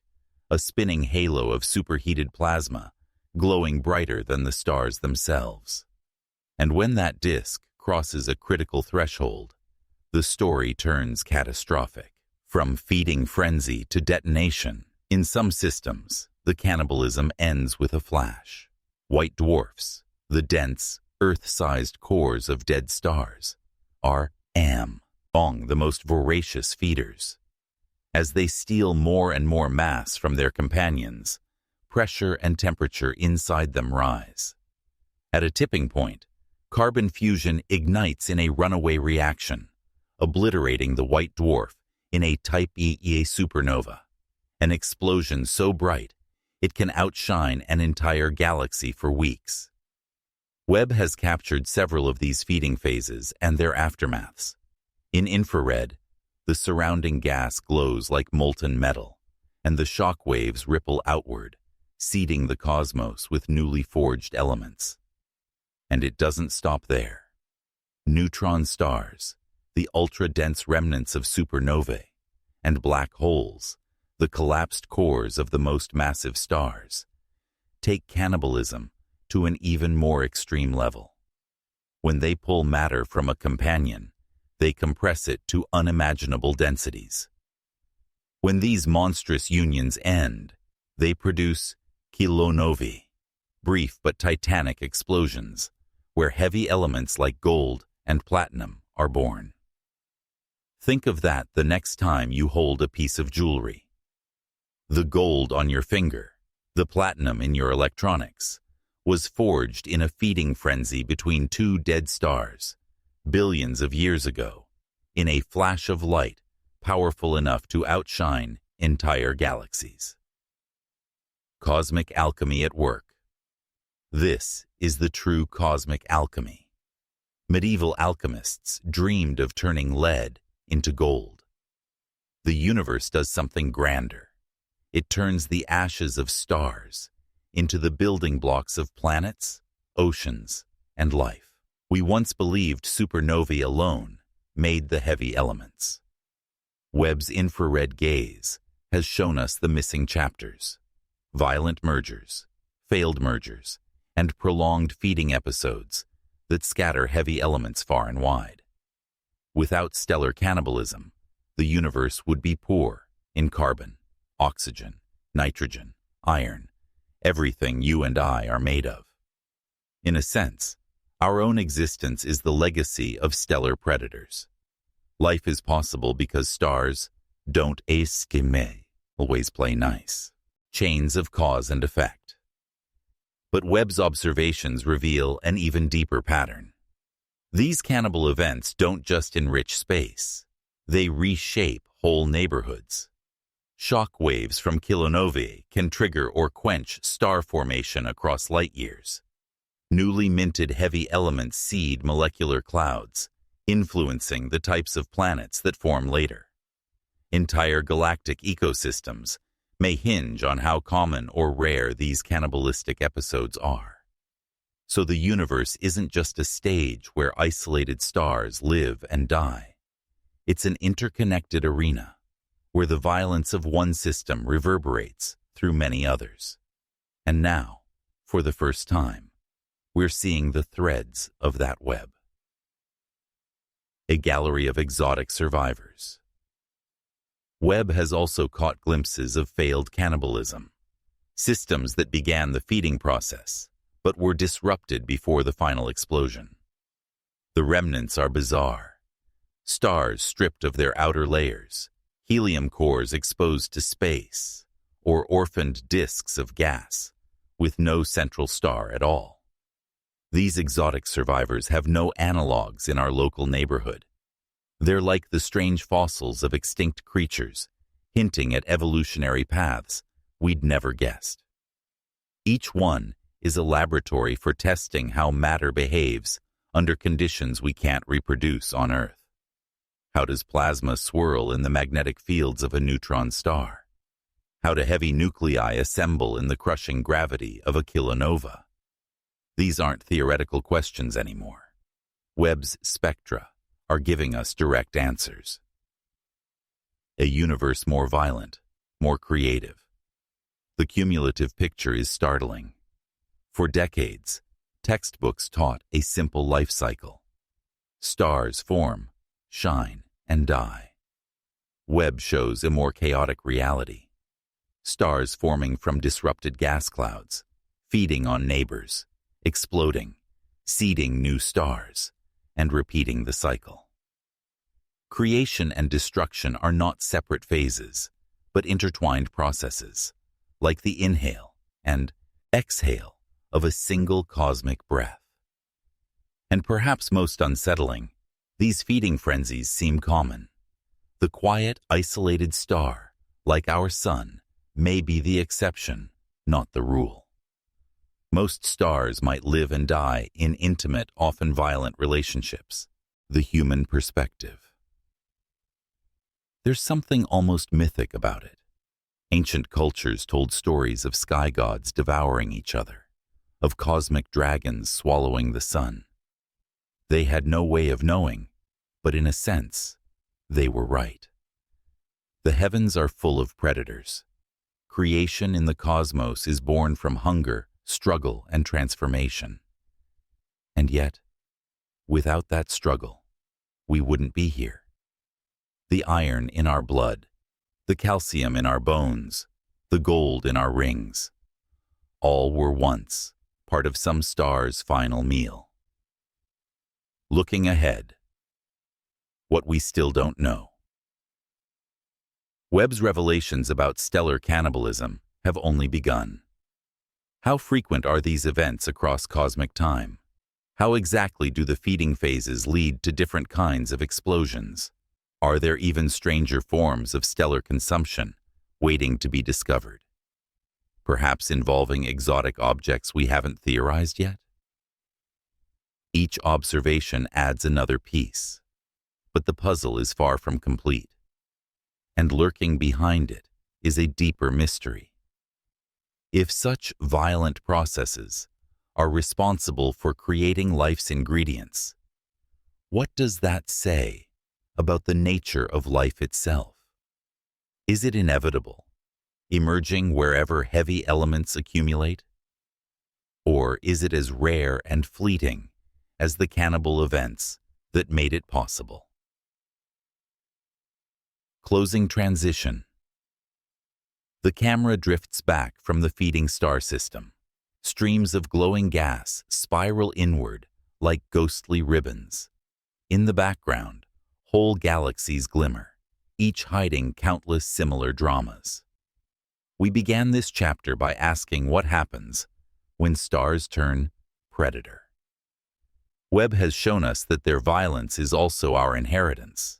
a spinning halo of superheated plasma, glowing brighter than the stars themselves. And when that disk crosses a critical threshold, the story turns catastrophic. From feeding frenzy to detonation, in some systems, the cannibalism ends with a flash. White dwarfs, the dense, Earth-sized cores of dead stars, are among the most voracious feeders. As they steal more and more mass from their companions, pressure and temperature inside them rise. At a tipping point, carbon fusion ignites in a runaway reaction, obliterating the white dwarf in a Type Ia supernova, an explosion so bright it can outshine an entire galaxy for weeks. Webb has captured several of these feeding phases and their aftermaths. In infrared, the surrounding gas glows like molten metal, and the shock waves ripple outward, seeding the cosmos with newly forged elements. And it doesn't stop there. Neutron stars, the ultra-dense remnants of supernovae, and black holes, the collapsed cores of the most massive stars, take cannibalism to an even more extreme level. When they pull matter from a companion, they compress it to unimaginable densities. When these monstrous unions end, they produce kilonovae, brief but titanic explosions, where heavy elements like gold and platinum are born. Think of that the next time you hold a piece of jewelry. The gold on your finger, the platinum in your electronics, was forged in a feeding frenzy between two dead stars, billions of years ago, in a flash of light powerful enough to outshine entire galaxies. Cosmic alchemy at work. This is the true cosmic alchemy. Medieval alchemists dreamed of turning lead into gold. The universe does something grander. It turns the ashes of stars into the building blocks of planets, oceans, and life. We once believed supernovae alone made the heavy elements. Webb's infrared gaze has shown us the missing chapters: violent mergers, failed mergers, and prolonged feeding episodes that scatter heavy elements far and wide. Without stellar cannibalism, the universe would be poor in carbon, oxygen, nitrogen, iron, everything you and I are made of. In a sense, our own existence is the legacy of stellar predators. Life is possible because stars don't always play nice. Chains of cause and effect. But Webb's observations reveal an even deeper pattern. These cannibal events don't just enrich space. They reshape whole neighborhoods. Shock waves from kilonovae can trigger or quench star formation across light years. Newly minted heavy elements seed molecular clouds, influencing the types of planets that form later. Entire galactic ecosystems may hinge on how common or rare these cannibalistic episodes are. So the universe isn't just a stage where isolated stars live and die. It's an interconnected arena where the violence of one system reverberates through many others. And now, for the first time, we're seeing the threads of that web. A gallery of exotic survivors. Webb has also caught glimpses of failed cannibalism, systems that began the feeding process, but were disrupted before the final explosion. The remnants are bizarre. Stars stripped of their outer layers, helium cores exposed to space, or orphaned disks of gas, with no central star at all. These exotic survivors have no analogs in our local neighborhood. They're like the strange fossils of extinct creatures, hinting at evolutionary paths we'd never guessed. Each one is a laboratory for testing how matter behaves under conditions we can't reproduce on Earth. How does plasma swirl in the magnetic fields of a neutron star? How do heavy nuclei assemble in the crushing gravity of a kilonova? These aren't theoretical questions anymore. Webb's spectra are giving us direct answers. A universe more violent, more creative. The cumulative picture is startling. For decades, textbooks taught a simple life cycle. Stars form, shine, and die. Webb shows a more chaotic reality. Stars forming from disrupted gas clouds, feeding on neighbors, exploding, seeding new stars, and repeating the cycle. Creation and destruction are not separate phases, but intertwined processes, like the inhale and exhale of a single cosmic breath. And perhaps most unsettling, these feeding frenzies seem common. The quiet, isolated star, like our sun, may be the exception, not the rule. Most stars might live and die in intimate, often violent relationships. The human perspective. There's something almost mythic about it. Ancient cultures told stories of sky gods devouring each other, of cosmic dragons swallowing the sun. They had no way of knowing, but in a sense, they were right. The heavens are full of predators. Creation in the cosmos is born from hunger, struggle, and transformation. And yet, without that struggle, we wouldn't be here. The iron in our blood, the calcium in our bones, the gold in our rings, all were once part of some star's final meal. Looking ahead, what we still don't know. Webb's revelations about stellar cannibalism have only begun. How frequent are these events across cosmic time? How exactly do the feeding phases lead to different kinds of explosions? Are there even stranger forms of stellar consumption waiting to be discovered? Perhaps involving exotic objects we haven't theorized yet? Each observation adds another piece, but the puzzle is far from complete. And lurking behind it is a deeper mystery. If such violent processes are responsible for creating life's ingredients, what does that say about the nature of life itself? Is it inevitable, emerging wherever heavy elements accumulate? Or is it as rare and fleeting as the cannibal events that made it possible? Closing transition. The camera drifts back from the feeding star system. Streams of glowing gas spiral inward like ghostly ribbons. In the background, whole galaxies glimmer, each hiding countless similar dramas. We began this chapter by asking what happens when stars turn predator. Webb has shown us that their violence is also our inheritance.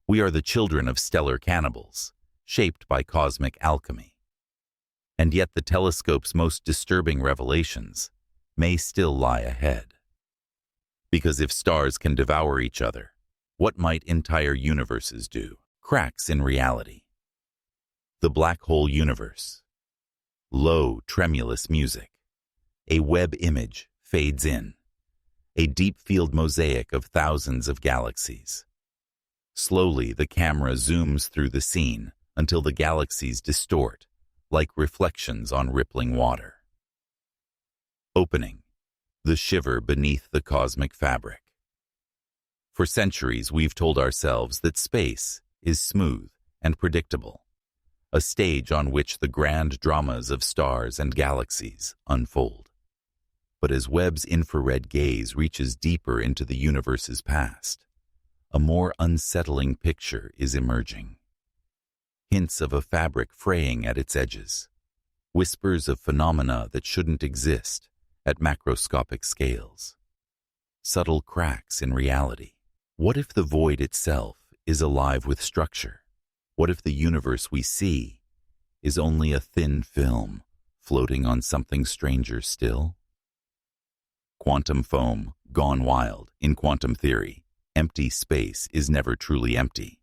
We are the children of stellar cannibals, shaped by cosmic alchemy. And yet the telescope's most disturbing revelations may still lie ahead. Because if stars can devour each other, what might entire universes do? Cracks in reality. The black hole universe. Low, tremulous music. A Webb image fades in. A deep field mosaic of thousands of galaxies. Slowly, the camera zooms through the scene until the galaxies distort, like reflections on rippling water. Opening. The shiver beneath the cosmic fabric. For centuries, we've told ourselves that space is smooth and predictable, a stage on which the grand dramas of stars and galaxies unfold. But as Webb's infrared gaze reaches deeper into the universe's past, a more unsettling picture is emerging. Hints of a fabric fraying at its edges, whispers of phenomena that shouldn't exist at macroscopic scales, subtle cracks in reality. What if the void itself is alive with structure? What if the universe we see is only a thin film floating on something stranger still? Quantum foam gone wild. In quantum theory, empty space is never truly empty.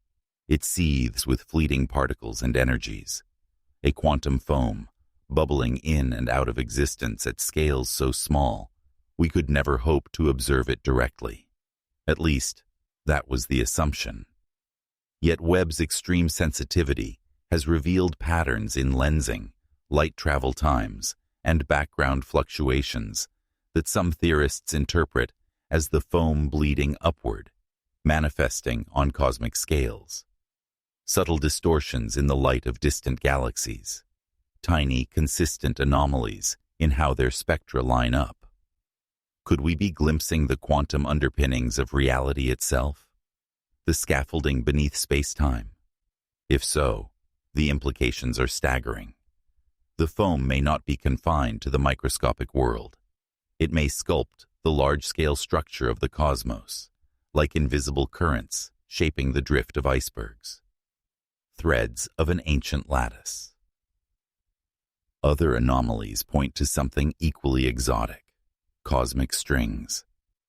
It seethes with fleeting particles and energies. A quantum foam, bubbling in and out of existence at scales so small, we could never hope to observe it directly. At least, that was the assumption. Yet Webb's extreme sensitivity has revealed patterns in lensing, light travel times, and background fluctuations that some theorists interpret as the foam bleeding upward, manifesting on cosmic scales. Subtle distortions in the light of distant galaxies, tiny, consistent anomalies in how their spectra line up. Could we be glimpsing the quantum underpinnings of reality itself? The scaffolding beneath space-time? If so, the implications are staggering. The foam may not be confined to the microscopic world. It may sculpt the large-scale structure of the cosmos, like invisible currents shaping the drift of icebergs. Threads of an ancient lattice. Other anomalies point to something equally exotic: cosmic strings.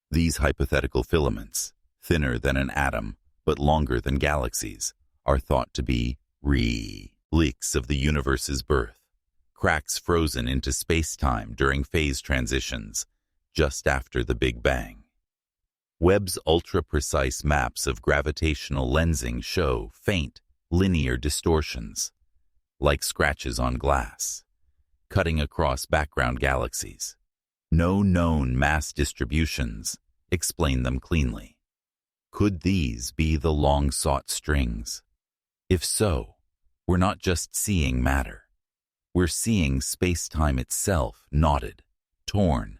These hypothetical filaments, thinner than an atom but longer than galaxies, are thought to be relics of the universe's birth, cracks frozen into space-time during phase transitions just after the Big Bang. Webb's ultra-precise maps of gravitational lensing show faint, linear distortions, like scratches on glass, cutting across background galaxies. No known mass distributions explain them cleanly. Could these be the long-sought strings? If so, we're not just seeing matter. We're seeing space-time itself knotted, torn,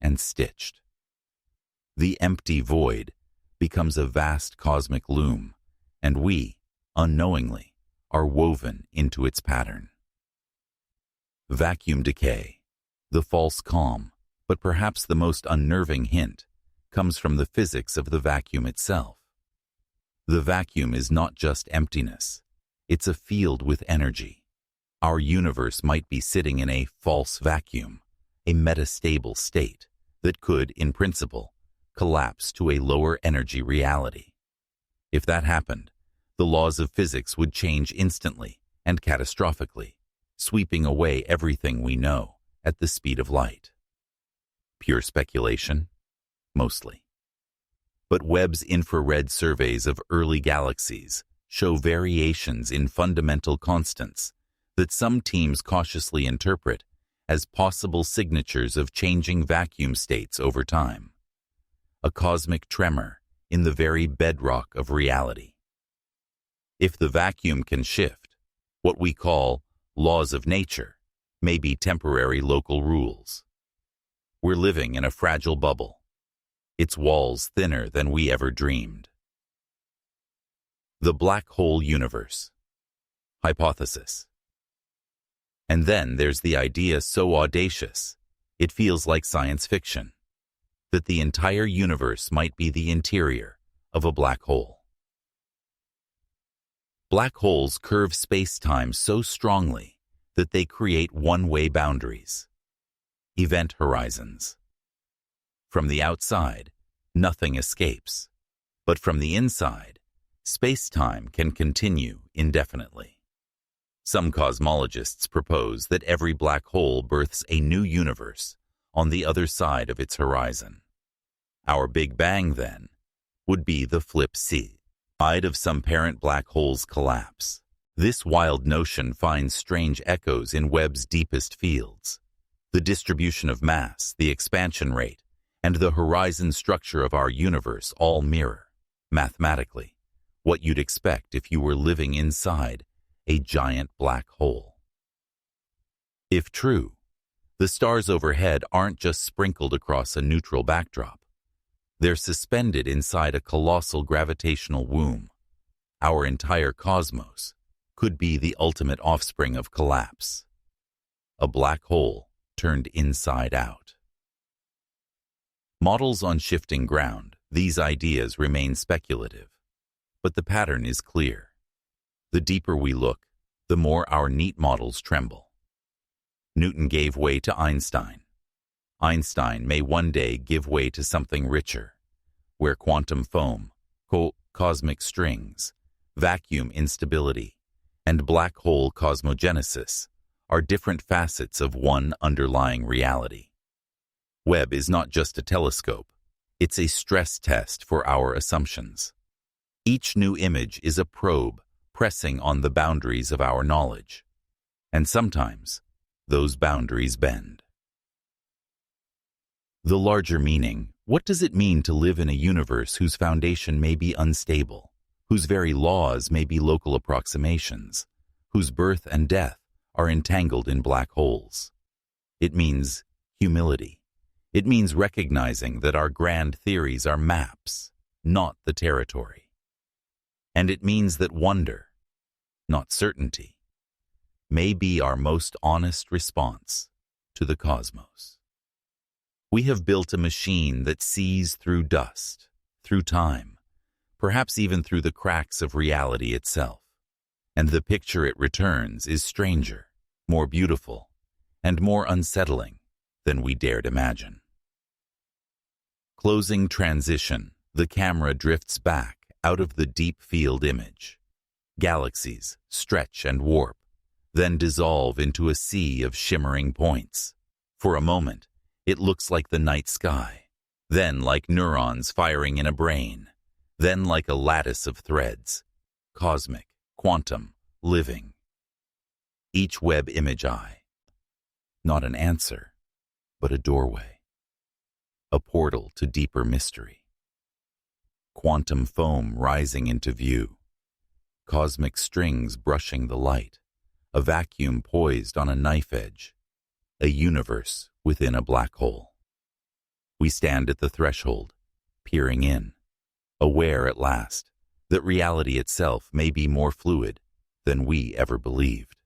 and stitched. The empty void becomes a vast cosmic loom, and we, unknowingly, are woven into its pattern. Vacuum decay, the false calm, but perhaps the most unnerving hint, comes from the physics of the vacuum itself. The vacuum is not just emptiness, it's a field with energy. Our universe might be sitting in a false vacuum, a metastable state that could, in principle, collapse to a lower energy reality. If that happened, the laws of physics would change instantly and catastrophically, sweeping away everything we know at the speed of light. Pure speculation? Mostly. But Webb's infrared surveys of early galaxies show variations in fundamental constants that some teams cautiously interpret as possible signatures of changing vacuum states over time. A cosmic tremor in the very bedrock of reality. If the vacuum can shift, what we call laws of nature may be temporary local rules. We're living in a fragile bubble, its walls thinner than we ever dreamed. The black hole universe. Hypothesis. And then there's the idea so audacious, it feels like science fiction, that the entire universe might be the interior of a black hole. Black holes curve space-time so strongly that they create one-way boundaries, event horizons. From the outside, nothing escapes, but from the inside, space-time can continue indefinitely. Some cosmologists propose that every black hole births a new universe on the other side of its horizon. Our Big Bang, then, would be the flip side of some parent black hole's collapse. This wild notion finds strange echoes in Webb's deepest fields. The distribution of mass, the expansion rate, and the horizon structure of our universe all mirror, mathematically, what you'd expect if you were living inside a giant black hole. If true, the stars overhead aren't just sprinkled across a neutral backdrop. They're suspended inside a colossal gravitational womb. Our entire cosmos could be the ultimate offspring of collapse. A black hole turned inside out. Models on shifting ground, these ideas remain speculative, but the pattern is clear. The deeper we look, the more our neat models tremble. Newton gave way to Einstein. Einstein may one day give way to something richer, where quantum foam, cosmic strings, vacuum instability, and black hole cosmogenesis are different facets of one underlying reality. Webb is not just a telescope, it's a stress test for our assumptions. Each new image is a probe pressing on the boundaries of our knowledge, and sometimes those boundaries bend. The larger meaning: what does it mean to live in a universe whose foundation may be unstable, whose very laws may be local approximations, whose birth and death are entangled in black holes? It means humility. It means recognizing that our grand theories are maps, not the territory. And it means that wonder, not certainty, may be our most honest response to the cosmos. We have built a machine that sees through dust, through time, perhaps even through the cracks of reality itself. And the picture it returns is stranger, more beautiful, and more unsettling than we dared imagine. Closing transition, the camera drifts back out of the deep field image. Galaxies stretch and warp, then dissolve into a sea of shimmering points. For a moment, it looks like the night sky, then like neurons firing in a brain, then like a lattice of threads, cosmic, quantum, living. Each Webb image eye, not an answer, but a doorway, a portal to deeper mystery. Quantum foam rising into view, cosmic strings brushing the light, a vacuum poised on a knife edge, a universe within a black hole. We stand at the threshold, peering in, aware at last that reality itself may be more fluid than we ever believed.